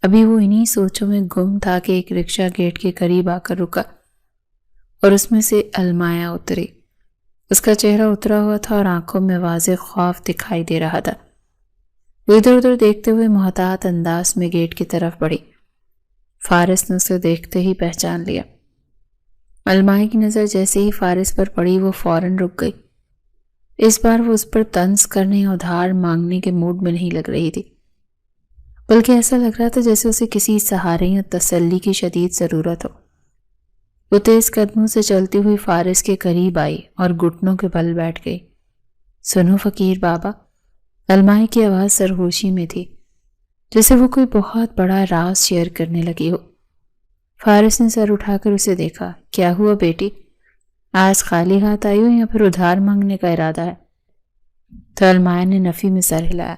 Speaker 1: ابھی وہ انہی سوچوں میں گم تھا کہ ایک رکشہ گیٹ کے قریب آ کر رکا اور اس میں سے المائے اتری۔ اس کا چہرہ اترا ہوا تھا اور آنکھوں میں واضح خوف دکھائی دے رہا تھا۔ وہ ادھر ادھر دیکھتے ہوئے محتاط انداز میں گیٹ کی طرف بڑھی۔ فارس نے اسے دیکھتے ہی پہچان لیا۔ المائے کی نظر جیسے ہی فارس پر پڑی وہ فوراً رک گئی۔ اس بار وہ اس پر طنز کرنے اور ادھار مانگنے کے موڈ میں نہیں لگ رہی تھی، بلکہ ایسا لگ رہا تھا جیسے اسے کسی سہارے یا تسلی کی شدید ضرورت ہو۔ وہ تیز قدموں سے چلتی ہوئی فارس کے قریب آئی اور گھٹنوں کے بل بیٹھ گئی۔ سنو فقیر بابا، المائی کی آواز سرگوشی میں تھی، جیسے وہ کوئی بہت بڑا راز شیئر کرنے لگی ہو۔ فارس نے سر اٹھا کر اسے دیکھا۔ کیا ہوا بیٹی؟ آج خالی ہاتھ آئی ہو یا پھر ادھار مانگنے کا ارادہ ہے؟ تو المائی نے نفی میں سر ہلایا۔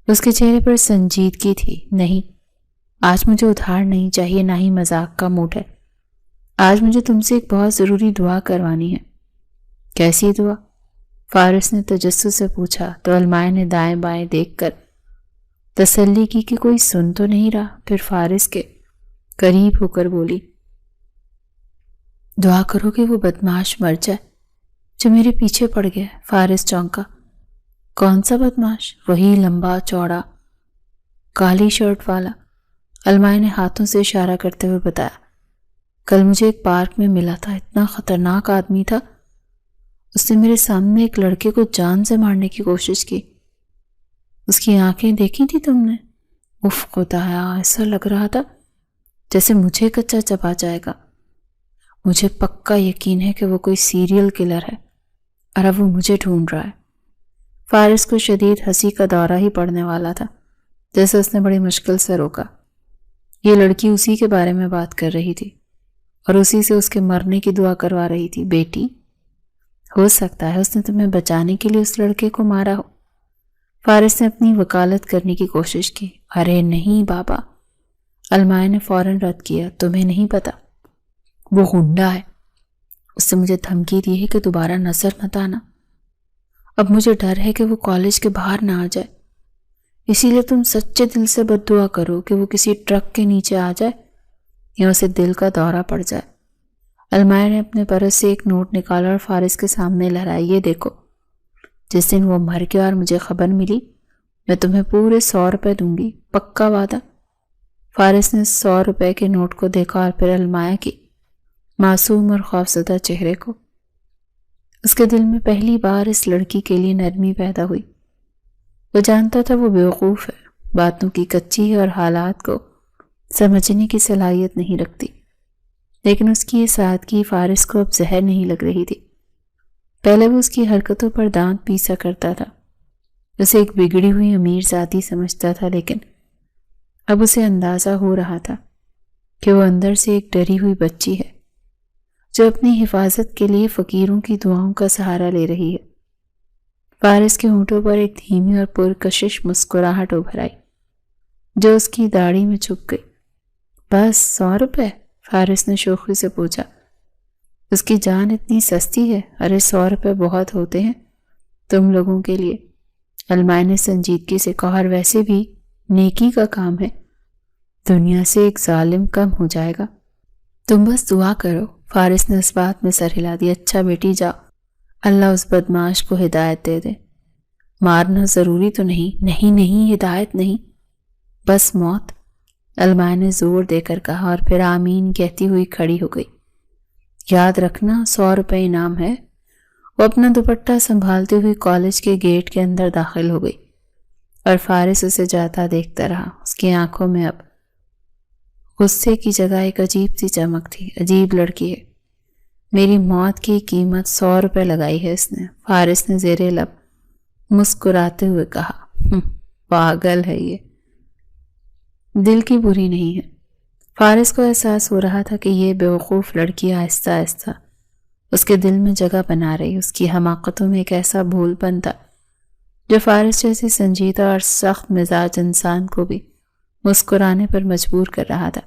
Speaker 1: اس کے چہرے پر سنجیدگی تھی۔ نہیں، آج مجھے ادھار نہیں چاہیے، نہ ہی مذاق کا موڈ ہے۔ آج مجھے تم سے ایک بہت ضروری دعا کروانی ہے۔ کیسی دعا؟ فارس نے تجسس سے پوچھا تو المائے نے دائیں بائیں دیکھ کر تسلی کی کہ کوئی سن تو نہیں رہا۔ پھر فارس کے قریب ہو کر بولی، دعا کرو کہ وہ بدماش مر جائے جو میرے پیچھے پڑ گیا۔ فارس چونکا۔ کون سا بدماش؟ وہی لمبا چوڑا کالی شرٹ والا، المائے نے ہاتھوں سے اشارہ کرتے ہوئے بتایا۔ کل مجھے ایک پارک میں ملا تھا، اتنا خطرناک آدمی تھا، اس نے میرے سامنے ایک لڑکے کو جان سے مارنے کی کوشش کی۔ اس کی آنکھیں دیکھی تھی تم نے؟ اف خدایا، ایسا لگ رہا تھا جیسے مجھے کچا چبا جائے گا۔ مجھے پکا یقین ہے کہ وہ کوئی سیریل کلر ہے اور اب وہ مجھے ڈھونڈ رہا ہے۔ فارس کو شدید ہنسی کا دورہ ہی پڑنے والا تھا، جیسے اس نے بڑی مشکل سے روکا۔ یہ لڑکی اسی کے بارے میں بات کر رہی تھی اور اسی سے اس کے مرنے کی دعا کروا رہی تھی۔ بیٹی، ہو سکتا ہے اس نے تمہیں بچانے کے لیے اس لڑکے کو مارا ہو۔ فارس نے اپنی وکالت کرنے کی کوشش کی۔ ارے نہیں بابا، المائے نے فوراً رد کیا، تمہیں نہیں پتا، وہ غنڈہ ہے۔ اس نے مجھے دھمکی دی ہے کہ دوبارہ نظر مت آنا۔ اب مجھے ڈر ہے کہ وہ کالج کے باہر نہ آ جائے، اسی لیے تم سچے دل سے بد دعا کرو کہ وہ کسی ٹرک کے نیچے آ جائے یا اسے دل کا دورہ پڑ جائے۔ المائے نے اپنے پرس سے ایک نوٹ نکالا اور فارس کے سامنے لہرایا۔ یہ دیکھو، جس دن وہ مر گیا اور مجھے خبر ملی، میں تمہیں پورے 100 روپے دوں گی، پکا وعدہ۔ فارس نے 100 روپے کے نوٹ کو دیکھا اور پھر المائے کی معصوم اور خوفزدہ چہرے کو۔ اس کے دل میں پہلی بار اس لڑکی کے لیے نرمی پیدا ہوئی۔ وہ جانتا تھا وہ بیوقوف ہے، باتوں کی کچی ہے اور حالات کو سمجھنے کی صلاحیت نہیں رکھتی، لیکن اس کی یہ سادگی فارس کو اب زہر نہیں لگ رہی تھی۔ پہلے وہ اس کی حرکتوں پر دانت پیسا کرتا تھا، اسے ایک بگڑی ہوئی امیر ذاتی سمجھتا تھا، لیکن اب اسے اندازہ ہو رہا تھا کہ وہ اندر سے ایک ڈری ہوئی بچی ہے جو اپنی حفاظت کے لیے فقیروں کی دعاؤں کا سہارا لے رہی ہے۔ فارس کے ہونٹوں پر ایک دھیمی اور پرکشش مسکراہٹ ابھر آئی جو اس کی داڑھی میں چھپ گئی۔ بس 100 روپے؟ فارس نے شوخی سے پوچھا۔ اس کی جان اتنی سستی ہے؟ ارے 100 روپے بہت ہوتے ہیں تم لوگوں کے لیے، المائے نے سنجیدگی سے کہا، اور ویسے بھی نیکی کا کام ہے، دنیا سے ایک ظالم کم ہو جائے گا۔ تم بس دعا کرو۔ فارس نے اس بات میں سر ہلا دیا۔ اچھا بیٹی جاؤ، اللہ اس بدماش کو ہدایت دے دے۔ مارنا ضروری تو نہیں؟ نہیں، ہدایت نہیں، بس موت، المائے نے زور دے کر کہا اور پھر آمین کہتی ہوئی کھڑی ہو گئی۔ یاد رکھنا 100 روپے انعام ہے۔ وہ اپنا دوپٹہ سنبھالتے ہوئی کالج کے گیٹ کے اندر داخل ہو گئی اور فارس اسے جاتا دیکھتا رہا۔ اس کی آنکھوں میں اب غصے کی جگہ ایک عجیب سی چمک تھی۔ عجیب لڑکی ہے، میری موت کی قیمت 100 روپے لگائی ہے اس نے، فارس نے زیر لب مسکراتے ہوئے کہا۔ پاگل ہے یہ، دل کی بری نہیں ہے۔ فارس کو احساس ہو رہا تھا کہ یہ بیوقوف لڑکی آہستہ آہستہ اس کے دل میں جگہ بنا رہی، اس کی حماقتوں میں ایک ایسا بھول پن تھا جو فارس جیسے سنجیدہ اور سخت مزاج انسان کو بھی مسکرانے پر مجبور کر رہا تھا۔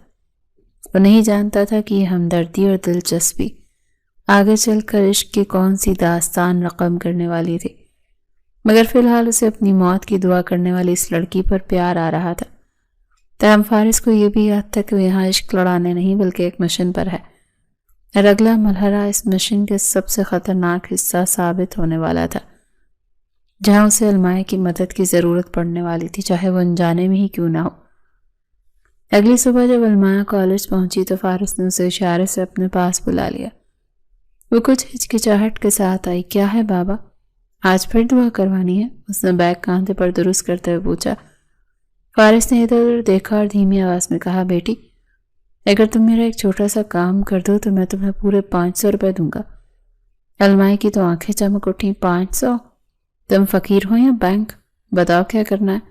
Speaker 1: وہ نہیں جانتا تھا کہ یہ ہمدردی اور دلچسپی آگے چل کر عشق کی کون سی داستان رقم کرنے والی تھی، مگر فی الحال اسے اپنی موت کی دعا کرنے والی اس لڑکی پر پیار آ رہا تھا۔ تاہم فارس کو یہ بھی یاد تھا کہ وہ یہاں عشق لڑانے نہیں بلکہ ایک مشن پر ہے، اور اگلا مرحلہ اس مشن کے سب سے خطرناک حصہ ثابت ہونے والا تھا، جہاں اسے المائے کی مدد کی ضرورت پڑنے والی تھی، چاہے وہ انجانے میں ہی کیوں نہ ہو۔ اگلی صبح جب المائے کالج پہنچی تو فارس نے اسے اشارے سے اپنے پاس بلا لیا۔ وہ کچھ ہچکچاہٹ کے ساتھ آئی۔ کیا ہے بابا، آج پھر دعا کروانی ہے؟ اس نے بیگ کاندھے پر درست کرتے ہوئے پوچھا۔ فارس نے ادھر ادھر دیکھا اور دھیمی آواز میں کہا، بیٹی اگر تم میرا ایک چھوٹا سا کام کر دو تو میں تمہیں پورے 500 روپے دوں گا۔ المائی کی تو آنکھیں چمک اٹھیں۔ 500؟ تم فقیر ہو یا بینک؟ بتاؤ کیا کرنا ہے؟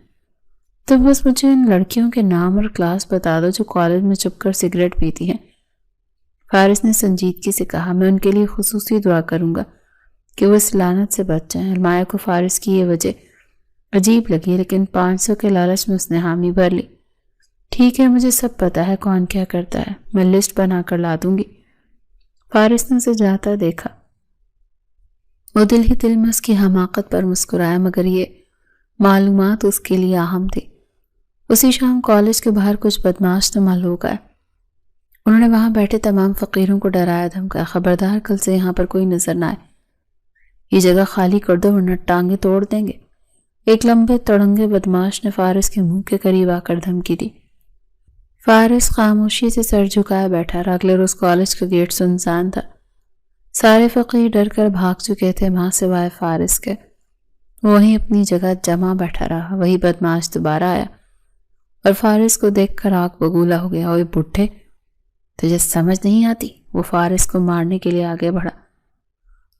Speaker 1: تم بس مجھے ان لڑکیوں کے نام اور کلاس بتا دو جو کالج میں چھپ کر سگریٹ پیتی ہیں۔ فارس نے سنجیدگی سے کہا، میں ان کے لیے خصوصی دعا کروں گا کہ وہ اس لعنت سے بچ جائیں۔ المائی کو فارس کی یہ وجہ عجیب لگی، لیکن 500 کے لالچ میں اس نے حامی بھر لی۔ ٹھیک ہے، مجھے سب پتا ہے کون کیا کرتا ہے، میں لسٹ بنا کر لا دوں گی۔ فارس نے اسے جاتا دیکھا۔ وہ دل ہی دل میں اس کی حماقت پر مسکرایا، مگر یہ معلومات اس کے لیے اہم تھی۔ اسی شام کالج کے باہر کچھ بدماش نمال ہو گئے۔ انہوں نے وہاں بیٹھے تمام فقیروں کو ڈرایا دھمکایا، خبردار کل سے یہاں پر کوئی نظر نہ آئے، یہ جگہ خالی کر دو ورنہ ٹانگیں توڑ دیں گے۔ ایک لمبے تڑنگے بدماش نے فارس کے منہ کے قریب آ کر دھمکی دی۔ فارس خاموشی سے سر جھکائے بیٹھا رہا۔ اگلے روز کالج کا گیٹ سنسان تھا، سارے فقیر ڈر کر بھاگ چکے تھے ماں سوائے فارس کے۔ وہیں اپنی جگہ جمع بیٹھا رہا۔ وہی بدماش دوبارہ آیا اور فارس کو دیکھ کر آگ بگولا ہو گیا۔ اوئے بڈھے، تجھے سمجھ نہیں آتی؟ وہ فارس کو مارنے کے لیے آگے بڑھا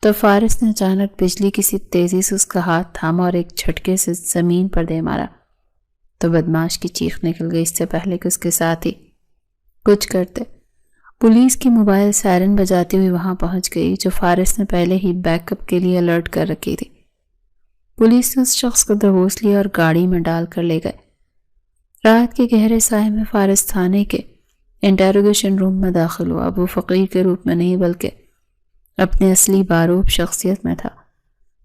Speaker 1: تو فارس نے اچانک بجلی کی سی تیزی سے اس کا ہاتھ تھاما اور ایک جھٹکے سے زمین پر دے مارا تو بدماش کی چیخ نکل گئی، اس سے پہلے کہ اس کے ساتھی کچھ کرتے۔ پولیس کی موبائل سائرن بجاتی ہوئی وہاں پہنچ گئی، جو فارس نے پہلے ہی بیک اپ کے لیے الرٹ کر رکھی تھی۔ پولیس نے اس شخص کو دبوچ لیا اور گاڑی میں ڈال کر لے گئے۔ رات کے گہرے سائے میں فارس تھانے کے انٹیروگیشن روم میں داخل ہوا۔ اب وہ فقیر کے روپ میں نہیں بلکہ اپنے اصلی باروب شخصیت میں تھا۔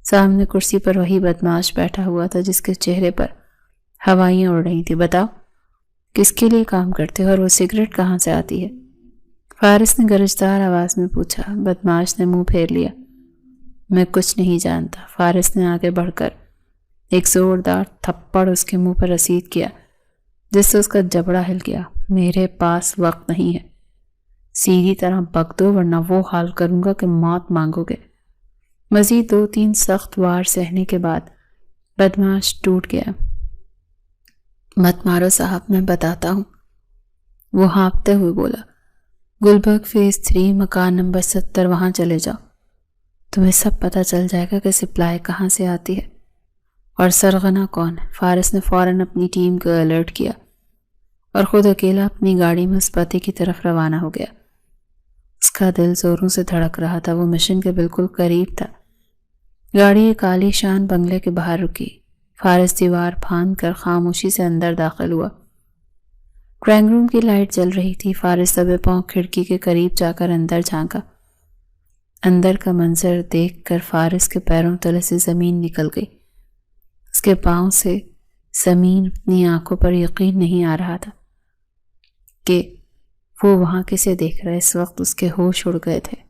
Speaker 1: سامنے کرسی پر وہی بدماش بیٹھا ہوا تھا جس کے چہرے پر ہوائیاں اڑ رہی تھی۔ بتاؤ کس کے لیے کام کرتے ہو اور وہ سگریٹ کہاں سے آتی ہے؟ فارس نے گرجدار آواز میں پوچھا۔ بدماش نے منہ پھیر لیا۔ میں کچھ نہیں جانتا۔ فارس نے آگے بڑھ کر ایک زوردار تھپڑ اس کے منہ پر رسید کیا جس سے اس کا جبڑا ہل گیا۔ میرے پاس وقت نہیں ہے، سیدھی طرح بک دو ورنہ وہ حال کروں گا کہ موت مانگو گے۔ مزید 2-3 سخت وار سہنے کے بعد بدماش ٹوٹ گیا۔ مت مارو صاحب، میں بتاتا ہوں، وہ ہانپتے ہوئے بولا۔ گلبرگ فیز 3 مکان نمبر 70 وہاں چلے جاؤ، تمہیں سب پتہ چل جائے گا کہ سپلائی کہاں سے آتی ہے اور سرغنہ کون ہے۔ فارس نے فوراً اپنی ٹیم کو الرٹ کیا اور خود اکیلا اپنی گاڑی میں اس پتے کی طرف روانہ ہو گیا۔ اس کا دل زوروں سے دھڑک رہا تھا، وہ مشن کے بالکل قریب تھا۔ گاڑی ایک عالی شان بنگلے کے باہر رکی۔ فارس دیوار پھاند کر خاموشی سے اندر داخل ہوا۔ ڈرائنگ روم کی لائٹ جل رہی تھی۔ فارس دبے پاؤں کھڑکی کے قریب جا کر اندر جھانکا۔ اندر کا منظر دیکھ کر فارس کے پیروں تلے سے زمین نکل گئی۔ اس کے پاؤں سے زمین اپنی آنکھوں پر یقین نہیں آ رہا تھا کہ وہ وہاں کسے دیکھ رہا ہے۔ اس وقت اس کے ہوش اڑ گئے تھے۔